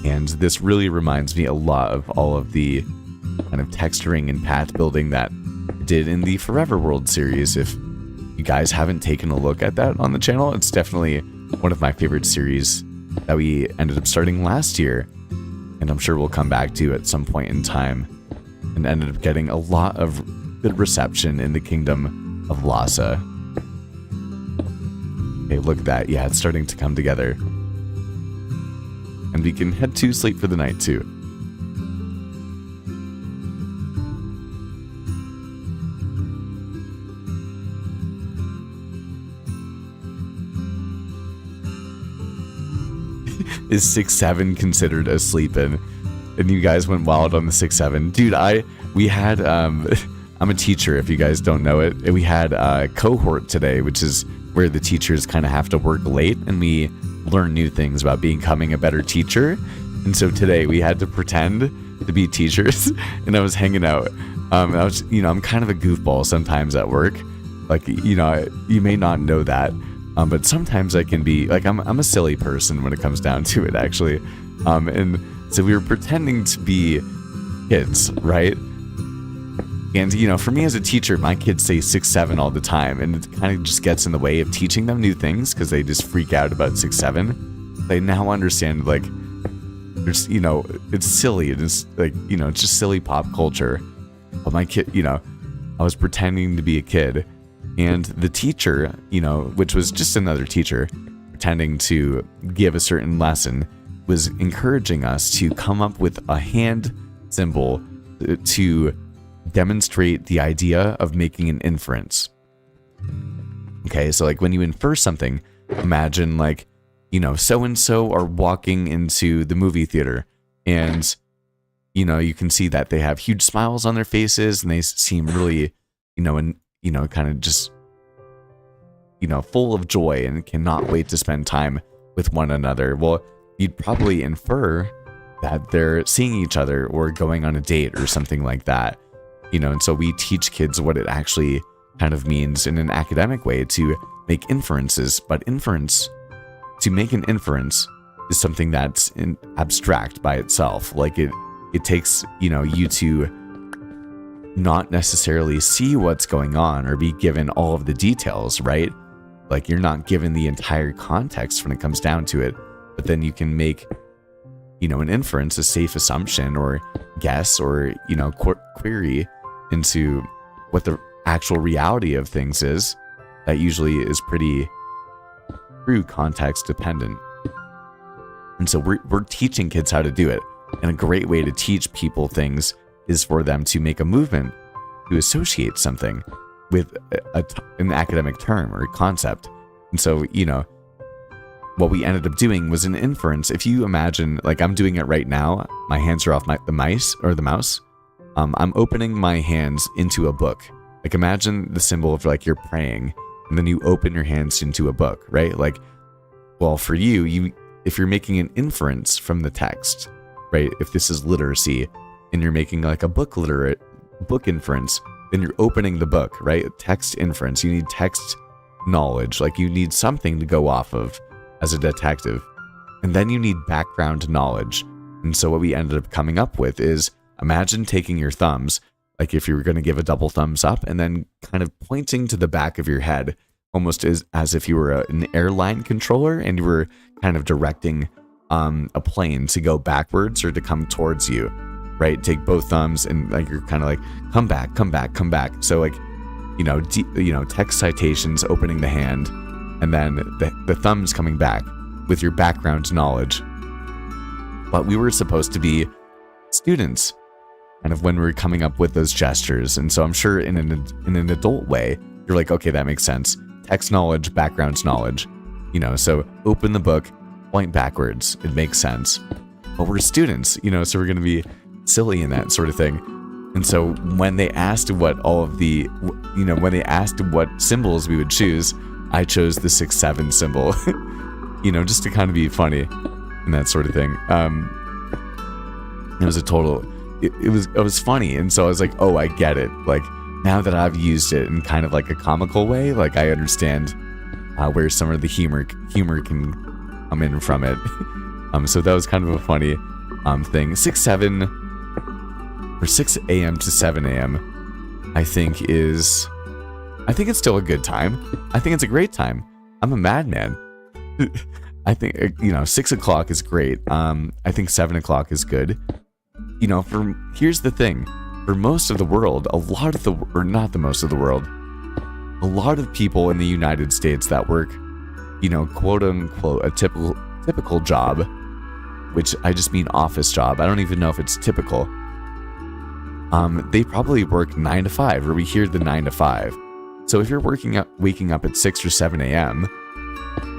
And this really reminds me a lot of all of the kind of texturing and path building that I did in the Forever World series. If you guys haven't taken a look at that on the channel, it's definitely one of my favorite series that we ended up starting last year, and I'm sure we'll come back to at some point in time, and ended up getting a lot of good reception in the Kingdom of Lhasa. Okay, look at that. Yeah, it's starting to come together. And we can head to sleep for the night too. Is 6-7 considered a sleep-in? And you guys went wild on the 6-7. Dude, we had, I'm a teacher if you guys don't know it. We had a cohort today, which is where the teachers kind of have to work late and we learn new things about becoming a better teacher. And so today we had to pretend to be teachers and I was hanging out. And I was, you know, I'm kind of a goofball sometimes at work. Like, you know, you may not know that. But sometimes I can be like, I'm a silly person when it comes down to it, actually. And so we were pretending to be kids, right? And, you know, for me as a teacher, my kids say 6-7 all the time, and it kind of just gets in the way of teaching them new things because they just freak out about 6-7. They now understand, like, there's, you know, it's silly. It's like, you know, it's just silly pop culture. But my kid, you know, I was pretending to be a kid. And the teacher, you know, which was just another teacher pretending to give a certain lesson, was encouraging us to come up with a hand symbol to demonstrate the idea of making an inference. Okay, so like when you infer something, imagine like, you know, so-and-so are walking into the movie theater and, you know, you can see that they have huge smiles on their faces and they seem really, you know, and you know, kind of just, you know, full of joy and cannot wait to spend time with one another. Well, you'd probably infer that they're seeing each other or going on a date or something like that, you know, and so we teach kids what it actually kind of means in an academic way to make inferences, but to make an inference is something that's abstract by itself. Like it takes, you know, you to not necessarily see what's going on or be given all of the details, right? Like you're not given the entire context when it comes down to it, but then you can make, you know, an inference, a safe assumption or guess or, you know, query into what the actual reality of things is. That usually is pretty true context dependent. And so we're teaching kids how to do it. And a great way to teach people things is for them to make a movement to associate something with an academic term or a concept. And so, you know, what we ended up doing was an inference. If you imagine, like I'm doing it right now, my hands are off the mouse. I'm opening my hands into a book. Like imagine the symbol of like you're praying and then you open your hands into a book, right? Like, well, for you, if you're making an inference from the text, right? If this is literacy, and you're making like a book inference, then you're opening the book, right? Text inference. You need text knowledge. Like you need something to go off of as a detective. And then you need background knowledge. And so what we ended up coming up with is imagine taking your thumbs, like if you were going to give a double thumbs up and then kind of pointing to the back of your head, almost as if you were an airline controller and you were kind of directing a plane to go backwards or to come towards you. Right, take both thumbs and like you're kind of like come back. So like, you know, text citations, opening the hand, and then the thumbs coming back with your background knowledge. but we were supposed to be students kind of when we were coming up with those gestures. And so I'm sure in an adult way, you're like, okay, that makes sense. Text knowledge, background knowledge, you know, so open the book, point backwards. It makes sense. But we're students, you know, so we're going to be silly in that sort of thing. And so when they asked what when they asked what symbols we would choose, I chose the 6-7 symbol, you know, just to kind of be funny and that sort of thing. It was a total, it was funny. And so I was like, oh, I get it. Like, now that I've used it in kind of like a comical way, like I understand where some of the humor can come in from it. So that was kind of a funny thing. 6-7 or 6 a.m. to 7 a.m. I think it's still a good time. I think it's a great time. I'm a madman. I think, you know, 6 o'clock is great. I think 7 o'clock is good. You know, here's the thing. For most of the world, a lot of people in the United States that work, you know, quote unquote, a typical job, which I just mean office job. I don't even know if it's typical. They probably work 9 to 5, or we hear the 9 to 5. So if you're waking up at 6 or 7 a.m.,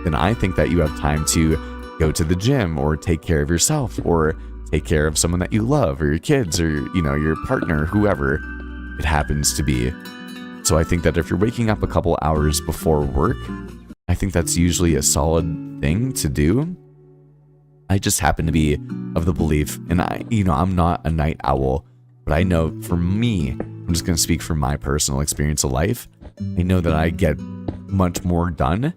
then I think that you have time to go to the gym or take care of yourself or take care of someone that you love or your kids or, you know, your partner, whoever it happens to be. So I think that if you're waking up a couple hours before work, I think that's usually a solid thing to do. I just happen to be of the belief, and I'm not a night owl, but I know for me, I'm just going to speak from my personal experience of life. I know that I get much more done.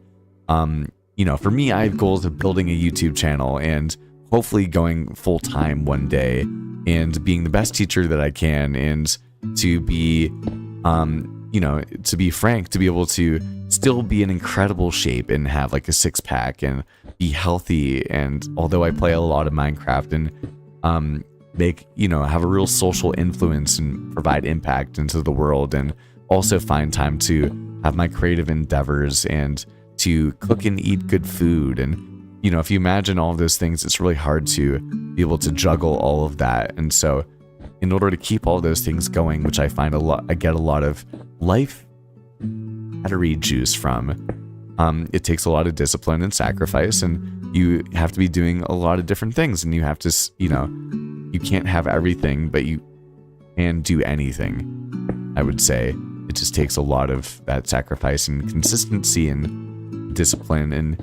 You know, for me, I have goals of building a YouTube channel and hopefully going full time one day and being the best teacher that I can, and to be, you know, to be frank, to be able to still be in incredible shape and have like a 6-pack and be healthy. And although I play a lot of Minecraft and, have a real social influence and provide impact into the world, and also find time to have my creative endeavors and to cook and eat good food. And, you know, if you imagine all of those things, it's really hard to be able to juggle all of that. And so in order to keep all those things going, which I find I get a lot of life battery juice from, it takes a lot of discipline and sacrifice, and you have to be doing a lot of different things, and you have to, you know, you can't have everything, but you can do anything. I would say it just takes a lot of that sacrifice and consistency and discipline. And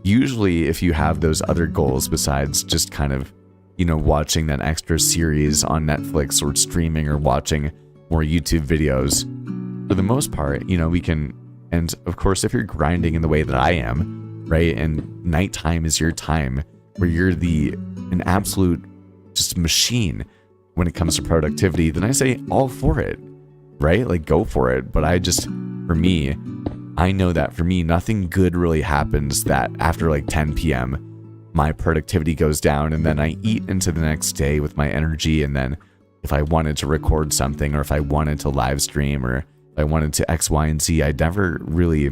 usually if you have those other goals besides just kind of, you know, watching that extra series on Netflix or streaming or watching more YouTube videos, for the most part, you know, we can, and of course, if you're grinding in the way that I am, right, and nighttime is your time where you're an absolute just machine when it comes to productivity, then I say all for it, right? Like, go for it. But for me, I know that for me, nothing good really happens that after like 10 p.m., my productivity goes down, and then I eat into the next day with my energy. And then if I wanted to record something, or if I wanted to live stream, or if I wanted to X, Y, and Z, I never really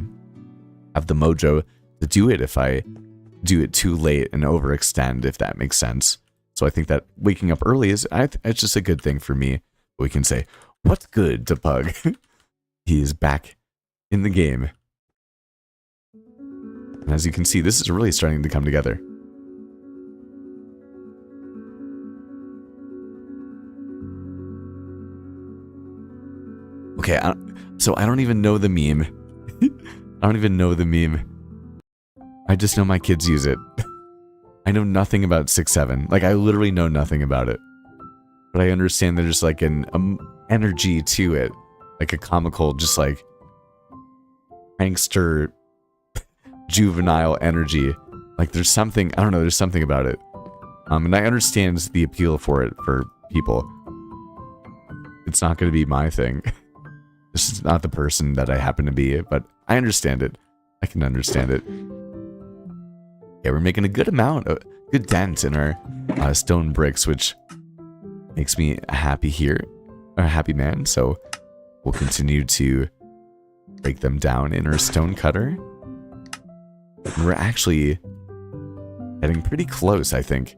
have the mojo to do it if I do it too late and overextend, if that makes sense. So I think that waking up early it's just a good thing for me. We can say, what's good to Pug? He is back in the game. And as you can see, this is really starting to come together. Okay, so I don't even know the meme. I don't even know the meme. I just know my kids use it. I know nothing about 6-7. Like, I literally know nothing about it. But I understand there's like an energy to it. Like a comical, just like prankster, juvenile energy. Like, there's something, I don't know, there's something about it. And I understand the appeal for it for people. It's not going to be my thing. This is not the person that I happen to be, but I understand it. I can understand it. Yeah, we're making a good dent in our stone bricks, which makes me a happy man. So we'll continue to break them down in our stone cutter. And we're actually getting pretty close, I think.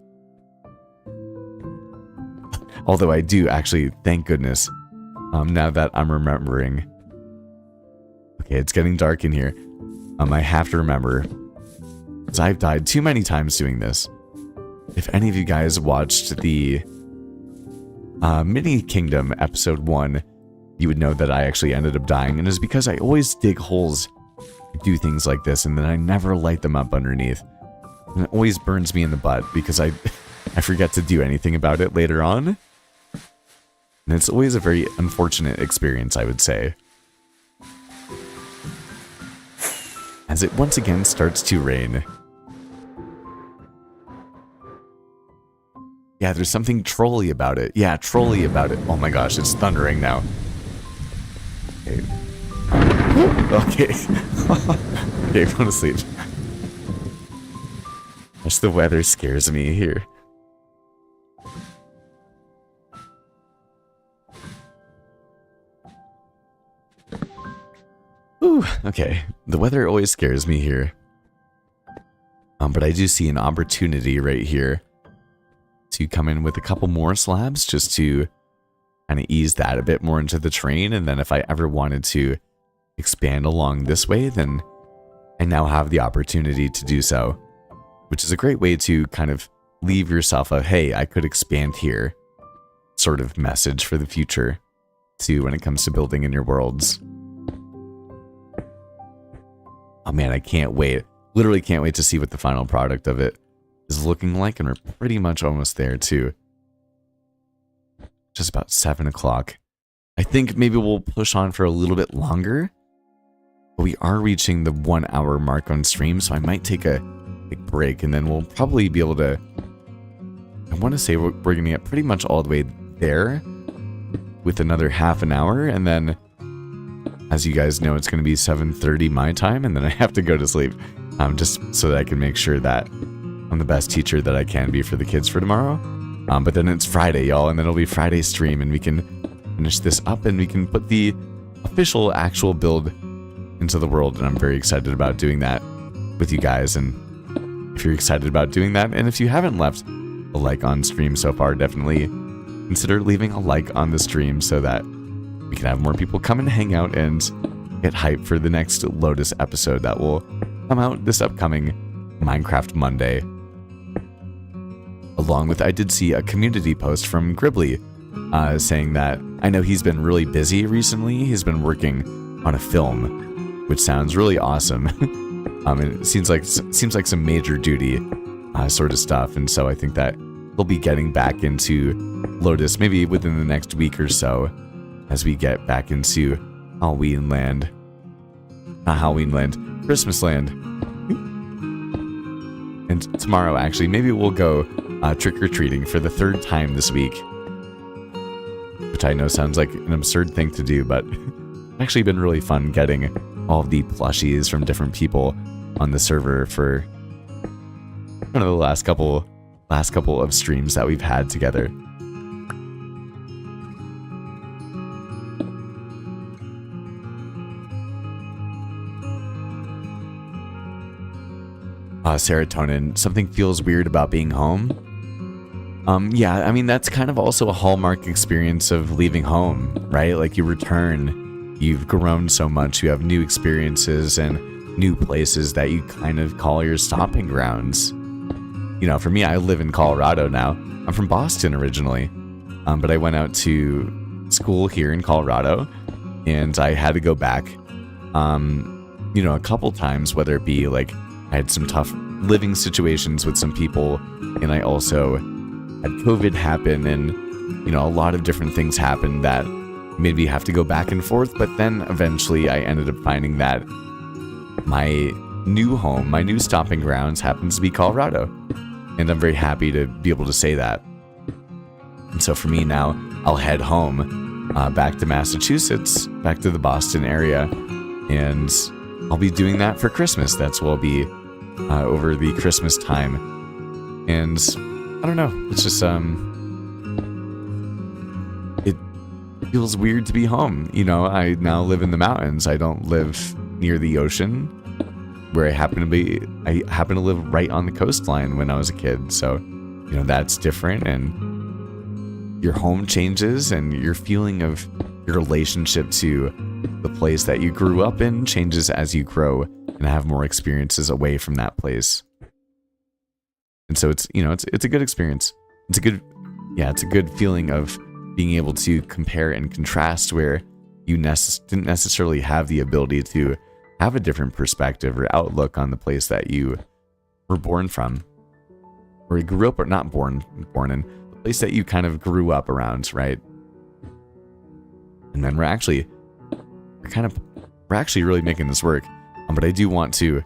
Although I do actually, thank goodness, now that I'm remembering. Okay, it's getting dark in here. I have to remember, because I've died too many times doing this. If any of you guys watched the Mini Kingdom episode 1, you would know that I actually ended up dying, and it's because I always dig holes, do things like this, and then I never light them up underneath. And it always burns me in the butt because I forget to do anything about it later on. And it's always a very unfortunate experience, I would say. As it once again starts to rain. Yeah, there's something trolly about it. Yeah, trolly about it. Oh my gosh, it's thundering now. Okay. Okay. Okay, go to sleep. Just the weather scares me here. Ooh, okay. The weather always scares me here. But I do see an opportunity right here to come in with a couple more slabs just to kind of ease that a bit more into the terrain. And then if I ever wanted to expand along this way, then I now have the opportunity to do so, which is a great way to kind of leave yourself a, hey, I could expand here sort of message for the future too when it comes to building in your worlds. Oh man, I can't wait. Literally can't wait to see what the final product of it is looking like, and we're pretty much almost there too. Just about 7 o'clock. I think maybe we'll push on for a little bit longer, but we are reaching the 1 hour mark on stream, so I might take a big break, and then we'll probably be able to, I want to say we're going to get pretty much all the way there with another half an hour, and then as you guys know, it's going to be 7:30 my time, and then I have to go to sleep, just so that I can make sure that I'm the best teacher that I can be for the kids for tomorrow. But then it's Friday, y'all, and then it'll be Friday stream, and we can finish this up, and we can put the official, actual build into the world, and I'm very excited about doing that with you guys. And if you're excited about doing that, and if you haven't left a like on stream so far, definitely consider leaving a like on the stream so that we can have more people come and hang out and get hyped for the next Lotus episode that will come out this upcoming Minecraft Monday. Along with, I did see a community post from Gribbly saying that I know he's been really busy recently. He's been working on a film, which sounds really awesome. It seems like some major duty sort of stuff, and so I think that he'll be getting back into Lotus maybe within the next week or so, as we get back into Halloween land. Not Halloween land, Christmas land. And tomorrow, actually, maybe we'll go trick-or-treating for the 3rd time this week. Which I know sounds like an absurd thing to do, but it's actually been really fun getting all of the plushies from different people on the server for one of the last couple of streams that we've had together. Serotonin, something feels weird about being home. Yeah, I mean, that's kind of also a hallmark experience of leaving home, right? Like, you return, you've grown so much, you have new experiences and new places that you kind of call your stomping grounds. You know, for me, I live in Colorado now. I'm from Boston originally, but I went out to school here in Colorado, and I had to go back, you know, a couple times, whether it be like I had some tough living situations with some people, and I also had COVID happen, and, you know, a lot of different things happened that made me have to go back and forth. But then eventually I ended up finding that my new home, my new stomping grounds happens to be Colorado. And I'm very happy to be able to say that. And so for me now, I'll head home, back to Massachusetts, back to the Boston area, and I'll be doing that for Christmas. That's where I'll be over the Christmas time. And I don't know, it's just, it feels weird to be home. You know, I now live in the mountains. I don't live near the ocean, where I happen to live right on the coastline when I was a kid. So, you know, that's different, and your home changes and your feeling of your relationship to the place that you grew up in changes as you grow and have more experiences away from that place. And so it's, it's a good experience. It's a good feeling of being able to compare and contrast where you didn't necessarily have the ability to have a different perspective or outlook on the place that you were born from, or you grew up, or not born in, the place that you kind of grew up around, right? And then we're actually really making this work. But I do want to,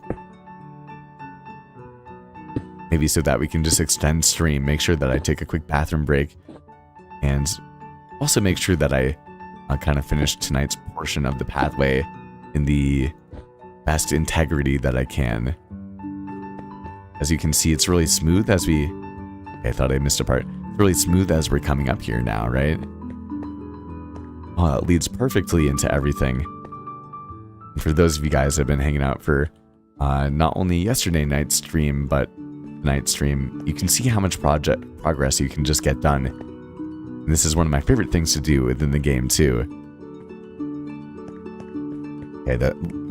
maybe so that we can just extend stream, make sure that I take a quick bathroom break, and also make sure that I kind of finish tonight's portion of the pathway in the best integrity that I can. As you can see, it's really smooth as we... Okay, I thought I missed a part. It's really smooth as we're coming up here now, right? Oh, it leads perfectly into everything. And for those of you guys that have been hanging out for not only yesterday night's stream, but tonight's stream, you can see how much progress you can just get done. And this is one of my favorite things to do within the game, too.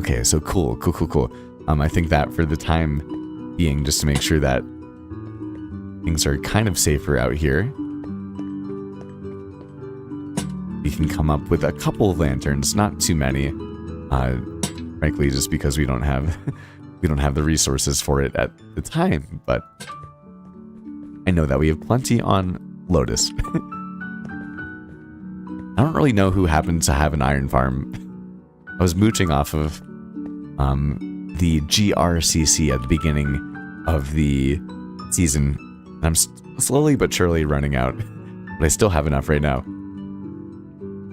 Okay, so cool. I think that for the time being, just to make sure that things are kind of safer out here, we can come up with a couple of lanterns, not too many. Frankly, just because we don't have the resources for it at the time, but I know that we have plenty on Lotus. I don't really know who happened to have an iron farm. I was mooching off of the GRCC at the beginning of the season. I'm slowly but surely running out, but I still have enough right now.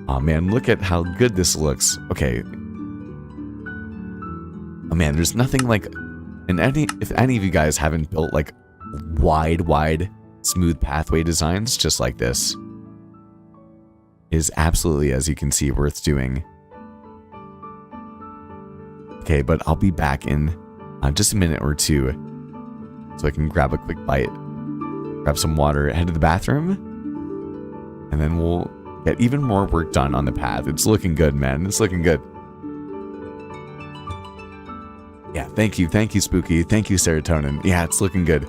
Oh man, look at how good this looks. Okay. Oh man, there's nothing like... if any of you guys haven't built like wide, smooth pathway designs just like this, is absolutely, as you can see, worth doing. Okay, but I'll be back in just a minute or two so I can grab a quick bite, grab some water, head to the bathroom, and then we'll get even more work done on the path. It's looking good, man. It's looking good. Yeah, thank you, Spooky. Thank you, Serotonin. Yeah, it's looking good.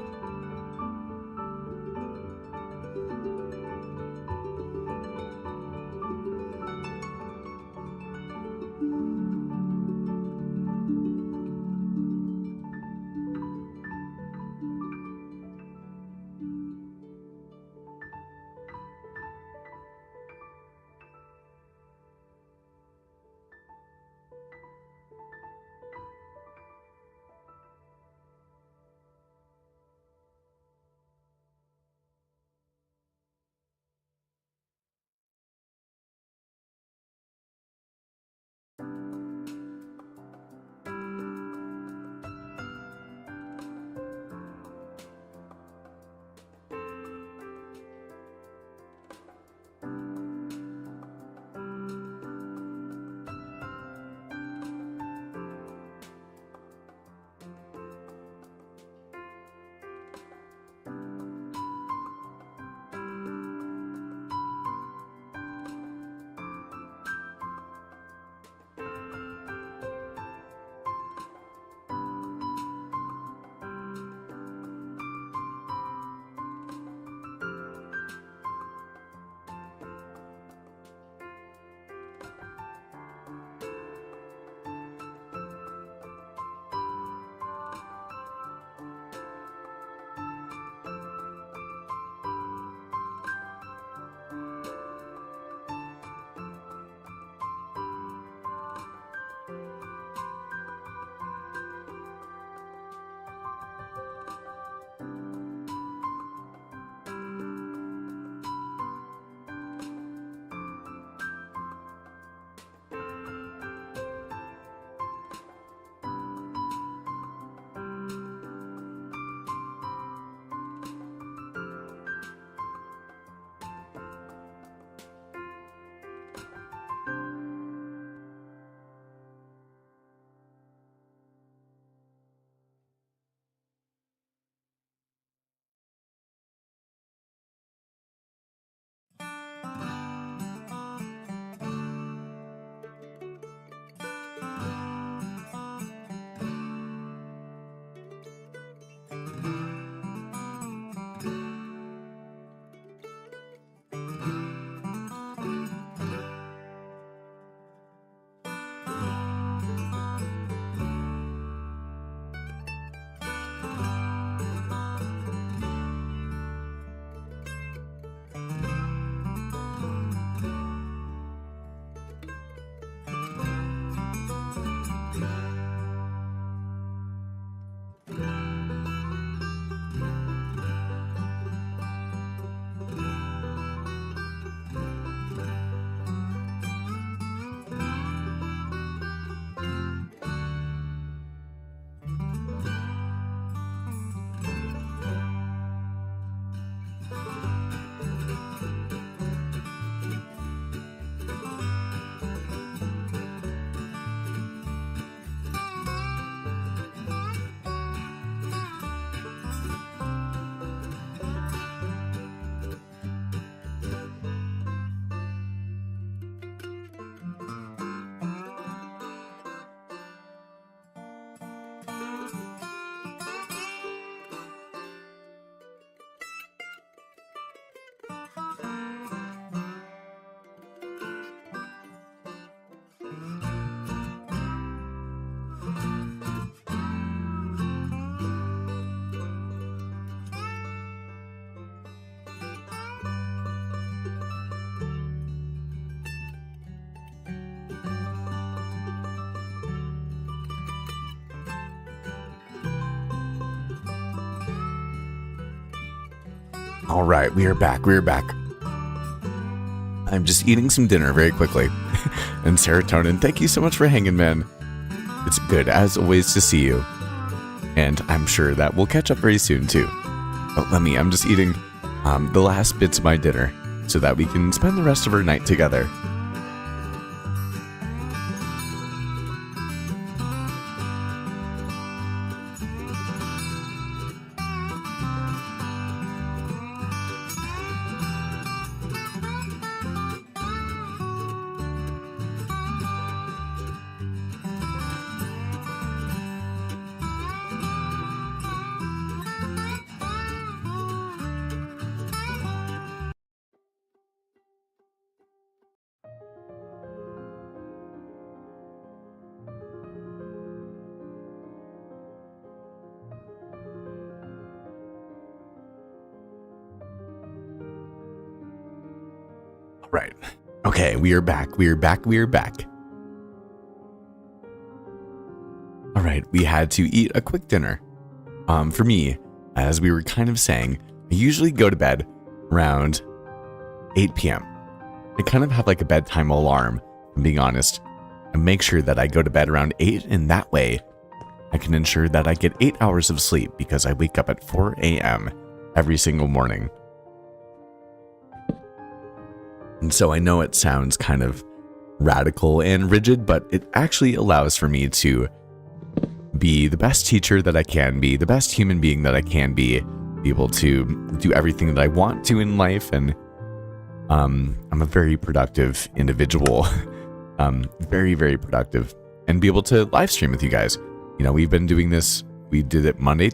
All right, we are back. We are back. I'm just eating some dinner very quickly. And Serotonin, thank you so much for hanging, man. It's good, as always, to see you. And I'm sure that we'll catch up very soon, too. But I'm just eating the last bits of my dinner so that we can spend the rest of our night together. Right. Okay, we are back. We are back. We are back. All right, we had to eat a quick dinner. For me, as we were kind of saying, I usually go to bed around 8 p.m. I kind of have like a bedtime alarm, if I'm being honest, and make sure that I go to bed around 8, and that way I can ensure that I get 8 hours of sleep because I wake up at 4 a.m. every single morning. And so I know it sounds kind of radical and rigid, but it actually allows for me to be the best teacher that I can be, the best human being that I can be able to do everything that I want to in life. And I'm a very productive individual, very, very productive, and be able to live stream with you guys. You know, we've been doing this. We did it Monday,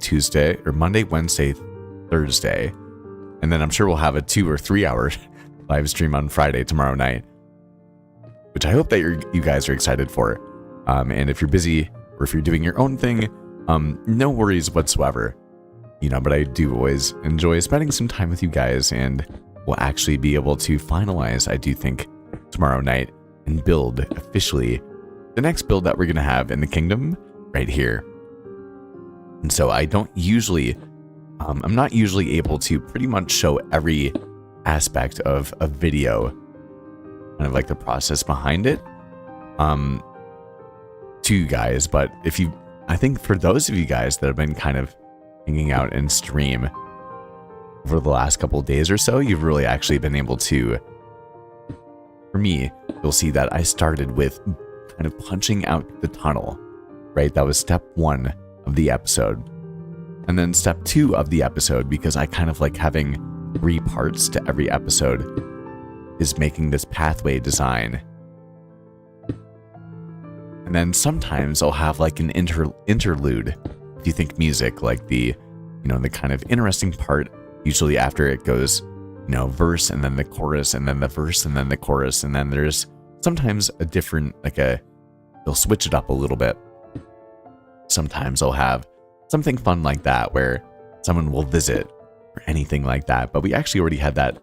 Wednesday, Thursday, and then I'm sure we'll have a 2 or 3 hour live stream on Friday tomorrow night, which I hope that you guys are excited for. And if you're busy or if you're doing your own thing, no worries whatsoever. You know, but I do always enjoy spending some time with you guys, and we'll actually be able to finalize, I do think, tomorrow night and build officially the next build that we're going to have in the kingdom right here. And so I don't usually, I'm not usually able to pretty much show every aspect of a video, kind of like the process behind it, to you guys. But I think for those of you guys that have been kind of hanging out in stream over the last couple of days or so, you've really actually been able to, for me, you'll see that I started with kind of punching out the tunnel, right? That was step 1 of the episode. And then step 2 of the episode, because I kind of like having 3 parts to every episode, is making this pathway design. And then sometimes I'll have like an interlude. If you think music, like the kind of interesting part, usually after it goes, verse and then the chorus and then the verse and then the chorus. And then there's sometimes a different, they'll switch it up a little bit. Sometimes I'll have something fun like that where someone will visit or anything like that. But we actually already had that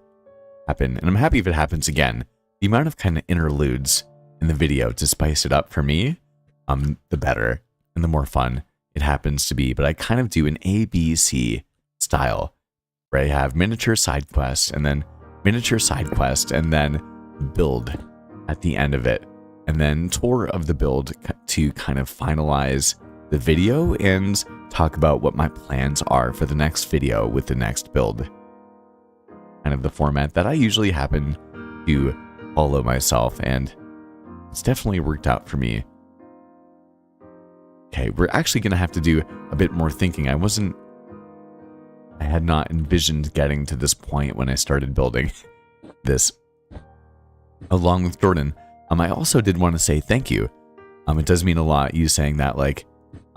happen, and I'm happy if it happens again. The amount of kind of interludes in the video to spice it up for me, the better and the more fun it happens to be. But I kind of do an ABC style where I have miniature side quest and then miniature side quest and then build at the end of it, and then tour of the build to kind of finalize the video and talk about what my plans are for the next video with the next build. Kind of the format that I usually happen to follow myself, and it's definitely worked out for me. Okay, we're actually going to have to do a bit more thinking. I had not envisioned getting to this point when I started building this. Along with Jordan, I also did want to say thank you. It does mean a lot, you saying that, like,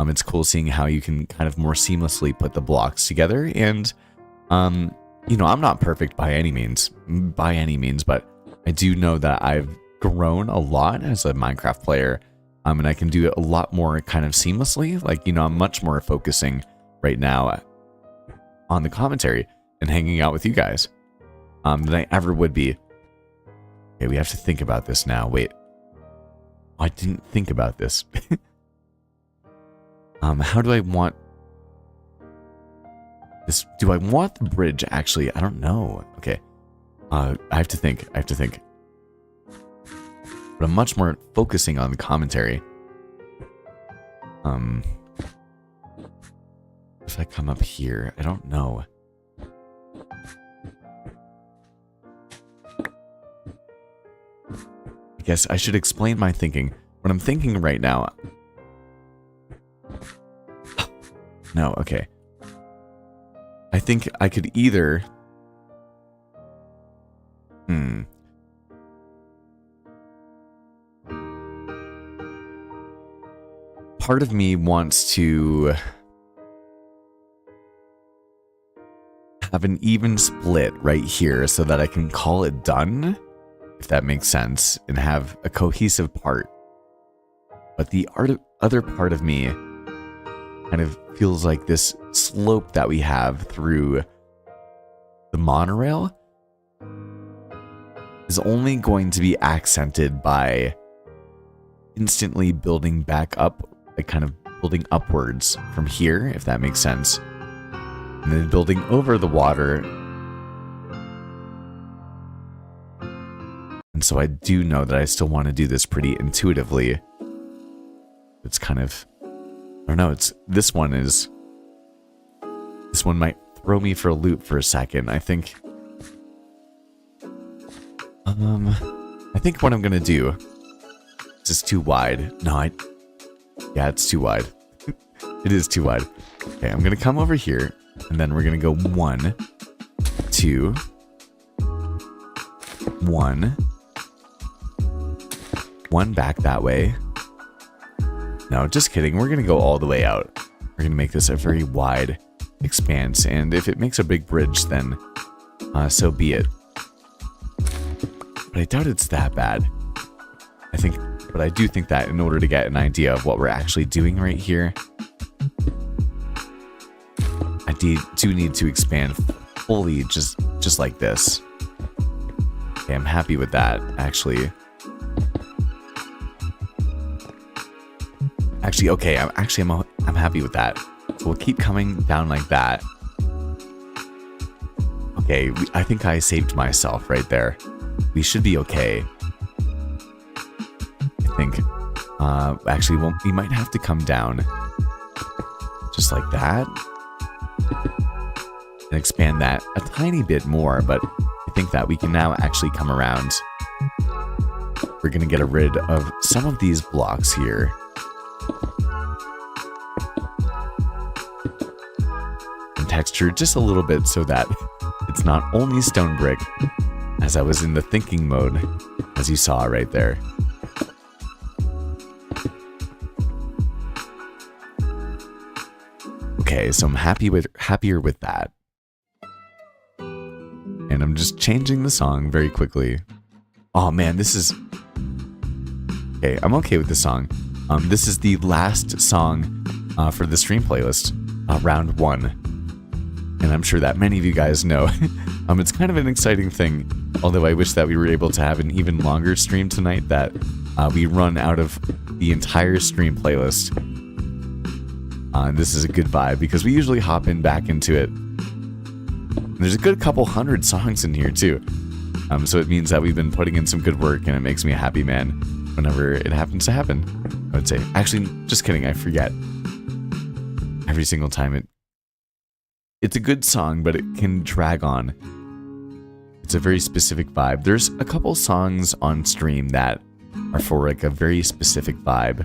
it's cool seeing how you can kind of more seamlessly put the blocks together. And, you know, I'm not perfect by any means, but I do know that I've grown a lot as a Minecraft player, and I can do it a lot more kind of seamlessly. Like, you know, I'm much more focusing right now on the commentary and hanging out with you guys than I ever would be. Okay, we have to think about this now. Wait. I didn't think about this. How do I want this? Do I want the bridge? Actually, I don't know. Okay. I have to think. But I'm much more focusing on the commentary. If I come up here, I don't know. I guess I should explain my thinking. What I'm thinking right now... No, okay. I think I could either... Part of me wants to have an even split right here so that I can call it done, if that makes sense, and have a cohesive part. But the other part of me kind of feels like this slope that we have through the monorail is only going to be accented by instantly building back up, like kind of building upwards from here, if that makes sense. And then building over the water. And so I do know that I still want to do this pretty intuitively. It's kind of, I don't know, this one might throw me for a loop for a second. I think what I'm gonna do, this is too wide. Yeah, it's too wide. It is too wide. Okay, I'm gonna come over here, and then we're gonna go 1, 2, 1, 1 back that way. No, just kidding. We're gonna go all the way out. We're gonna make this a very wide expanse, and if it makes a big bridge, then so be it. But I doubt it's that bad. But I do think that in order to get an idea of what we're actually doing right here, I do need to expand fully, just like this. Okay, I'm happy with that, actually. Okay, I'm happy with that. So we'll keep coming down like that. Okay, I think I saved myself right there. We should be okay. I think. Actually, we might have to come down just like that and expand that a tiny bit more, but I think that we can now actually come around. We're going to get rid of some of these blocks here. And texture just a little bit so that it's not only stone brick, as I was in the thinking mode, as you saw right there. Okay, so I'm happier with that. And I'm just changing the song very quickly. Oh man, this is... Okay, I'm okay with the song. This is the last song for the stream playlist, round 1. And I'm sure that many of you guys know. It's kind of an exciting thing, although I wish that we were able to have an even longer stream tonight, that we run out of the entire stream playlist. And this is a good vibe, because we usually hop in back into it. And there's a good couple hundred songs in here, too. So it means that we've been putting in some good work, and it makes me a happy man whenever it happens to happen, I would say. Actually, just kidding, I forget. Every single time it's a good song, but it can drag on. It's a very specific vibe. There's a couple songs on stream that are for like a very specific vibe.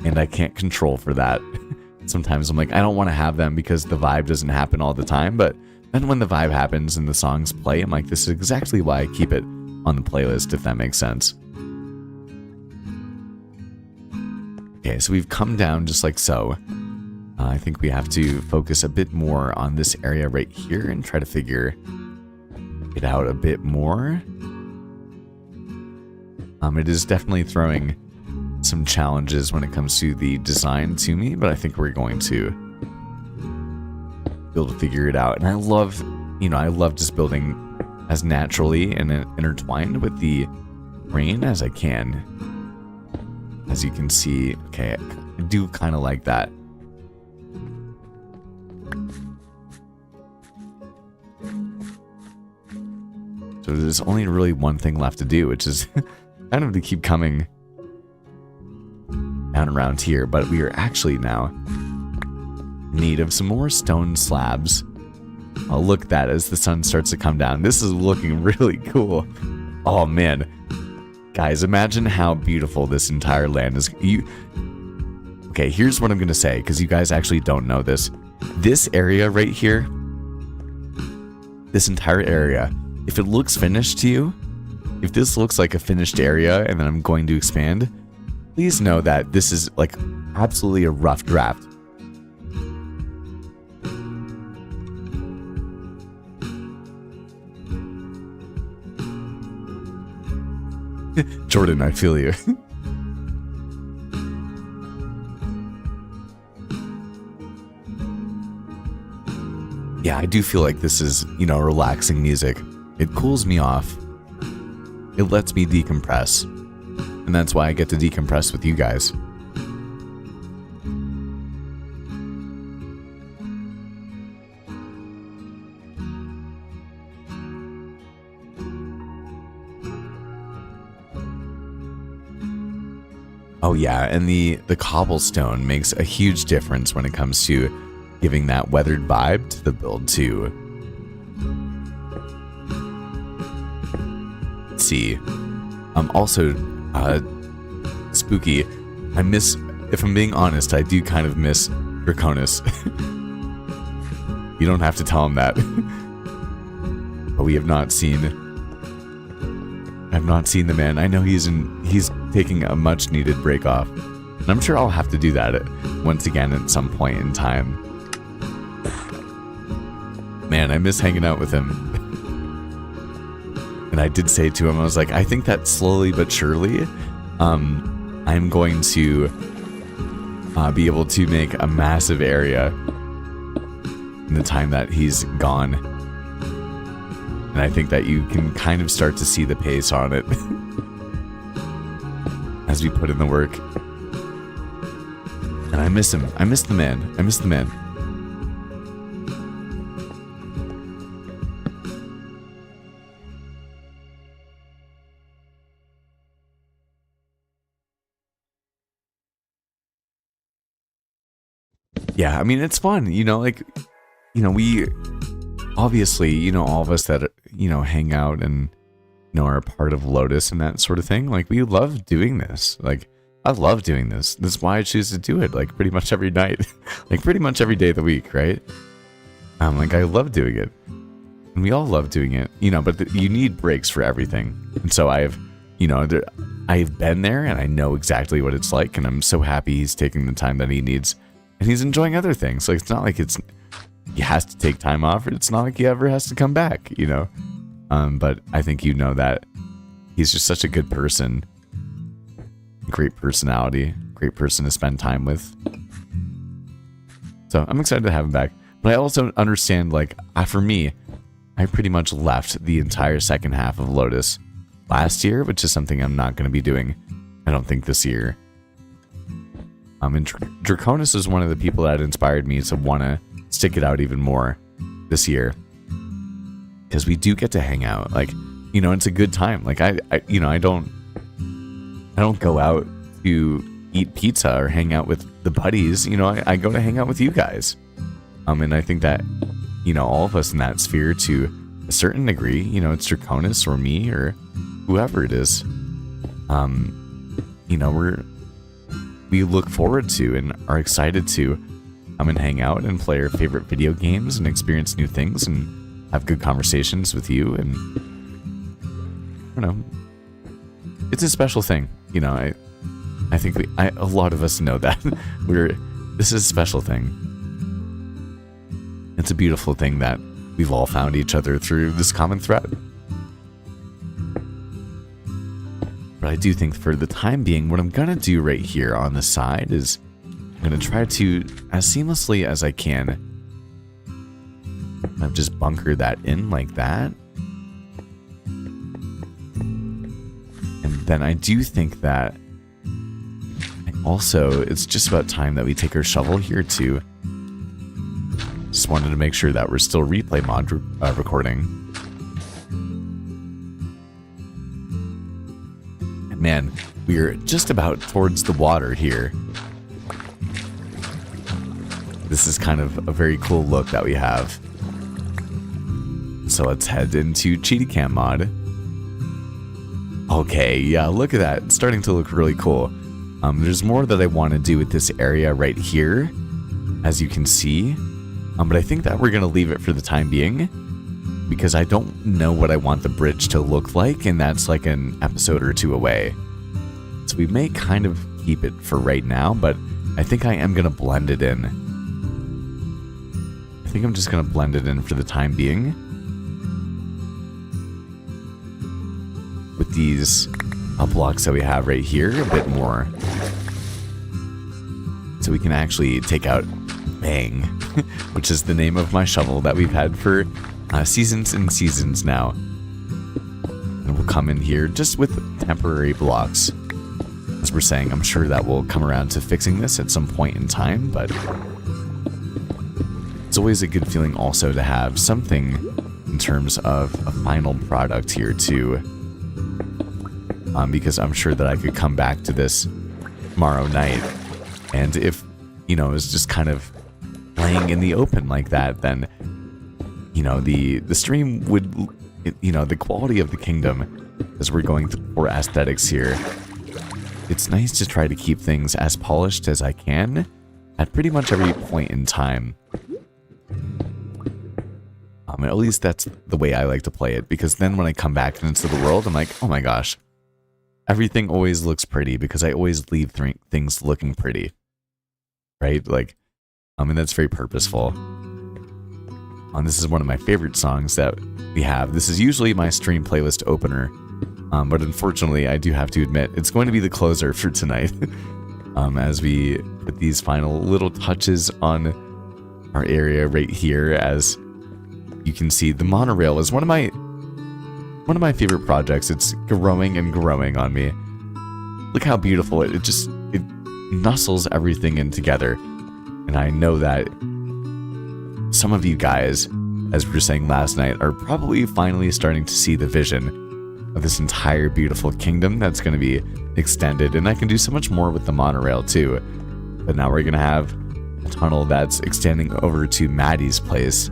And I can't control for that. Sometimes I'm like, I don't want to have them because the vibe doesn't happen all the time, but then when the vibe happens and the songs play, I'm like, this is exactly why I keep it on the playlist, if that makes sense. Okay, so we've come down just like so. I think we have to focus a bit more on this area right here and try to figure it out a bit more. It is definitely throwing some challenges when it comes to the design to me, but I think we're going to be able to figure it out. And I love, I love just building as naturally and intertwined with the rain as I can. As you can see, okay, I do kind of like that. So there's only really one thing left to do, which is kind of to keep coming down around here, but we are actually now in need of some more stone slabs. I'll look at that as the sun starts to come down. This is looking really cool. Oh man. Guys, imagine how beautiful this entire land is. Okay, here's what I'm going to say, because you guys actually don't know this. This area right here, this entire area, if it looks finished to you, if this looks like a finished area and then I'm going to expand, please know that this is like absolutely a rough draft. Jordan, I feel you. Yeah, I do feel like this is, relaxing music. It cools me off. It lets me decompress. And that's why I get to decompress with you guys. Oh yeah, and the cobblestone makes a huge difference when it comes to giving that weathered vibe to the build too. Let's see. Also, Spooky, if I'm being honest, I do kind of miss Draconis. You don't have to tell him that. But we have not seen... I've not seen the man. I know he's taking a much needed break off. And I'm sure I'll have to do that once again at some point in time. Man, I miss hanging out with him. And I did say to him, I was like, I think that slowly but surely, I'm going to be able to make a massive area in the time that he's gone. And I think that you can kind of start to see the pace on it as we put in the work. And I miss him. I miss the man. I miss the man. Yeah, I mean, it's fun, we obviously, all of us that, hang out and, are a part of Lotus and that sort of thing, like, we love doing this. Like, I love doing this. This is why I choose to do it, like, pretty much every night. Like, pretty much every day of the week, right? Like, I love doing it. And we all love doing it, but you need breaks for everything. And so I've been there and I know exactly what it's like, and I'm so happy he's taking the time that he needs. And he's enjoying other things. Like, it's not like he has to take time off. It's not like he ever has to come back, But I think that he's just such a good person. great personality, great person to spend time with. So I'm excited to have him back. But I also understand, like, for me, I pretty much left the entire second half of Lotus last year, which is something I'm not going to be doing, I don't think, this year. And Draconis is one of the people that inspired me to want to stick it out even more this year. Because we do get to hang out. Like, you know, it's a good time. Like, I don't go out to eat pizza or hang out with the buddies. You know, I go to hang out with you guys. And I think that, you know, all of us in that sphere, to a certain degree, you know, it's Draconis or me or whoever it is, you know, we look forward to and are excited to come and hang out and play our favorite video games and experience new things and have good conversations with you. And I don't know, it's a special thing. You know, I think a lot of us know that this is a special thing. It's a beautiful thing that we've all found each other through this common thread. But I do think for the time being, what I'm going to do right here on the side is I'm going to try to, as seamlessly as I can, I've just bunkered that in like that. And then I do think that also it's just about time that we take our shovel here too. Just wanted to make sure that we're still replay mod recording. And man, we're just about towards the water here. This is kind of a very cool look that we have. So let's head into Cheetah Cam mod. Okay, yeah, look at that. It's starting to look really cool. There's more that I want to do with this area right here, as you can see. But I think that we're going to leave it for the time being, because I don't know what I want the bridge to look like, and that's like an episode or two away. So we may kind of keep it for right now, but I think I am going to blend it in. I think I'm just going to blend it in for the time being. With these blocks that we have right here, a bit more. So we can actually take out Bang, which is the name of my shovel that we've had for seasons and seasons now. And we'll come in here just with temporary blocks. As we're saying, I'm sure that we'll come around to fixing this at some point in time, but it's always a good feeling also to have something in terms of a final product here too. Because I'm sure that I could come back to this tomorrow night, and if, you know, it's just kind of playing in the open like that, then, you know, the stream would, you know, the quality of the kingdom, as we're going for aesthetics here, it's nice to try to keep things as polished as I can at pretty much every point in time. At least that's the way I like to play it, because then when I come back into the world, I'm like, oh my gosh, everything always looks pretty, because I always leave things looking pretty, right? Like, and that's very purposeful. This is one of my favorite songs that we have. This is usually my stream playlist opener, but unfortunately, I do have to admit, it's going to be the closer for tonight. As we put these final little touches on our area right here. As you can see, the monorail is one of my favorite projects. It's growing and growing on me. Look how beautiful it nuzzles everything in together. And I know that some of you guys, as we were saying last night, are probably finally starting to see the vision of this entire beautiful kingdom that's going to be extended. And I can do so much more with the monorail too. But now we're going to have a tunnel that's extending over to Maddie's place.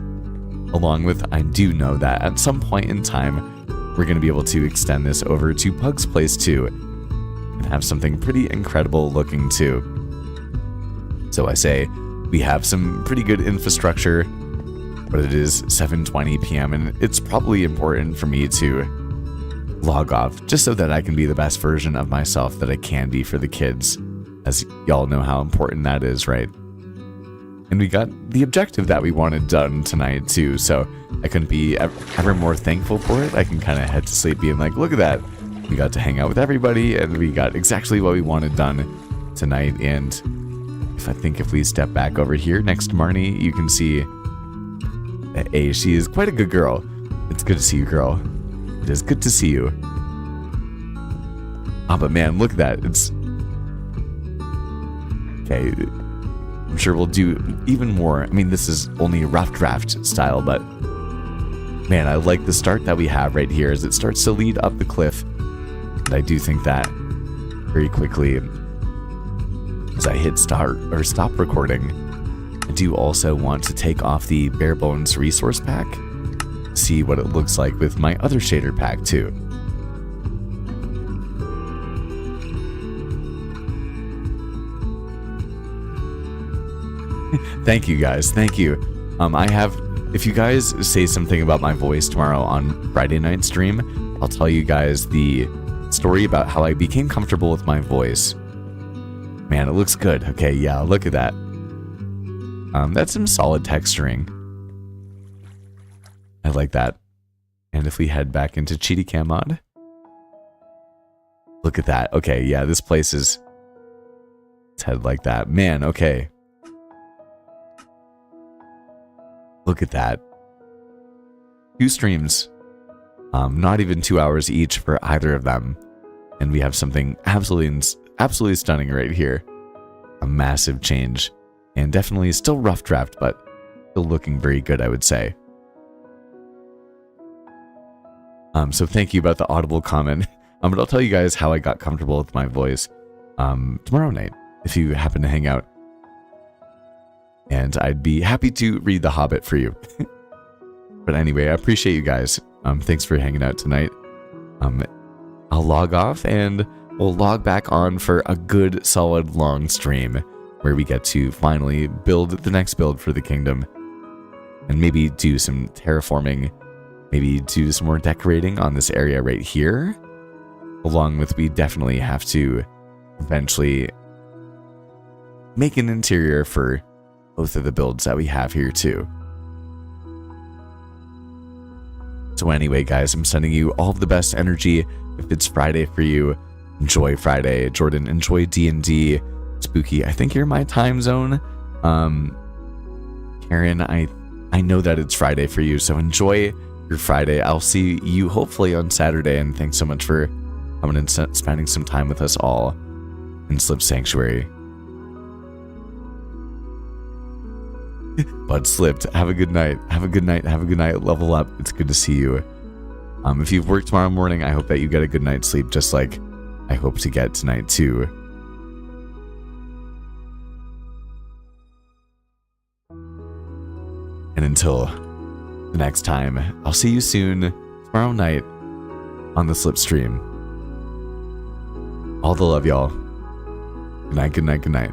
Along with, I do know that at some point in time, we're going to be able to extend this over to Pug's place too, and have something pretty incredible looking too. So I say, we have some pretty good infrastructure, but it is 7:20 p.m. and it's probably important for me to log off, just so that I can be the best version of myself that I can be for the kids, as y'all know how important that is, right? And we got the objective that we wanted done tonight too, so I couldn't be ever more thankful for it. I can kind of head to sleep being like, look at that, We got to hang out with everybody, and we got exactly what we wanted done tonight. And if we step back over here next to Marnie, you can see that she is quite a good girl. It's good to see you, girl. It is good to see you. Oh, but man, look at that. It's okay. I'm sure we'll do even more. I mean, this is only a rough draft style, but man, I like the start that we have right here as it starts to lead up the cliff. And I do think that very quickly, as I hit start or stop recording, I do also want to take off the Bare Bones resource pack, see what it looks like with my other shader pack too. Thank you guys, thank you. If you guys say something about my voice tomorrow on Friday night stream, I'll tell you guys the story about how I became comfortable with my voice. Man, it looks good. Okay, yeah, look at that. That's some solid texturing. I like that. And if we head back into Cheetah Cam mod, look at that. Okay, yeah, this place is... Let's head like that. Man, okay. Look at that. 2 streams. Not even 2 hours each for either of them. And we have something absolutely stunning right here. A massive change. And definitely still rough draft, but still looking very good, I would say. So thank you about the audible comment. But I'll tell you guys how I got comfortable with my voice tomorrow night, if you happen to hang out. And I'd be happy to read The Hobbit for you. But anyway, I appreciate you guys. Thanks for hanging out tonight. I'll log off and we'll log back on for a good, solid, long stream where we get to finally build the next build for the kingdom. And maybe do some terraforming. Maybe do some more decorating on this area right here. Along with, we definitely have to eventually make an interior for both of the builds that we have here too. So anyway, guys, I'm sending you all of the best energy. If it's Friday for you, enjoy Friday. Jordan, enjoy D&D. Spooky, I think you're my time zone. Karen, I know that it's Friday for you, so enjoy your Friday. I'll see you hopefully on Saturday, and thanks so much for coming and spending some time with us all in Slip Sanctuary. Bud slipped. Have a good night. Have a good night. Have a good night. Level up. It's good to see you. If you've worked tomorrow morning, I hope that you get a good night's sleep, just like I hope to get tonight too. And until the next time, I'll see you soon tomorrow night on the Slipstream. All the love, y'all. Good night, good night, good night.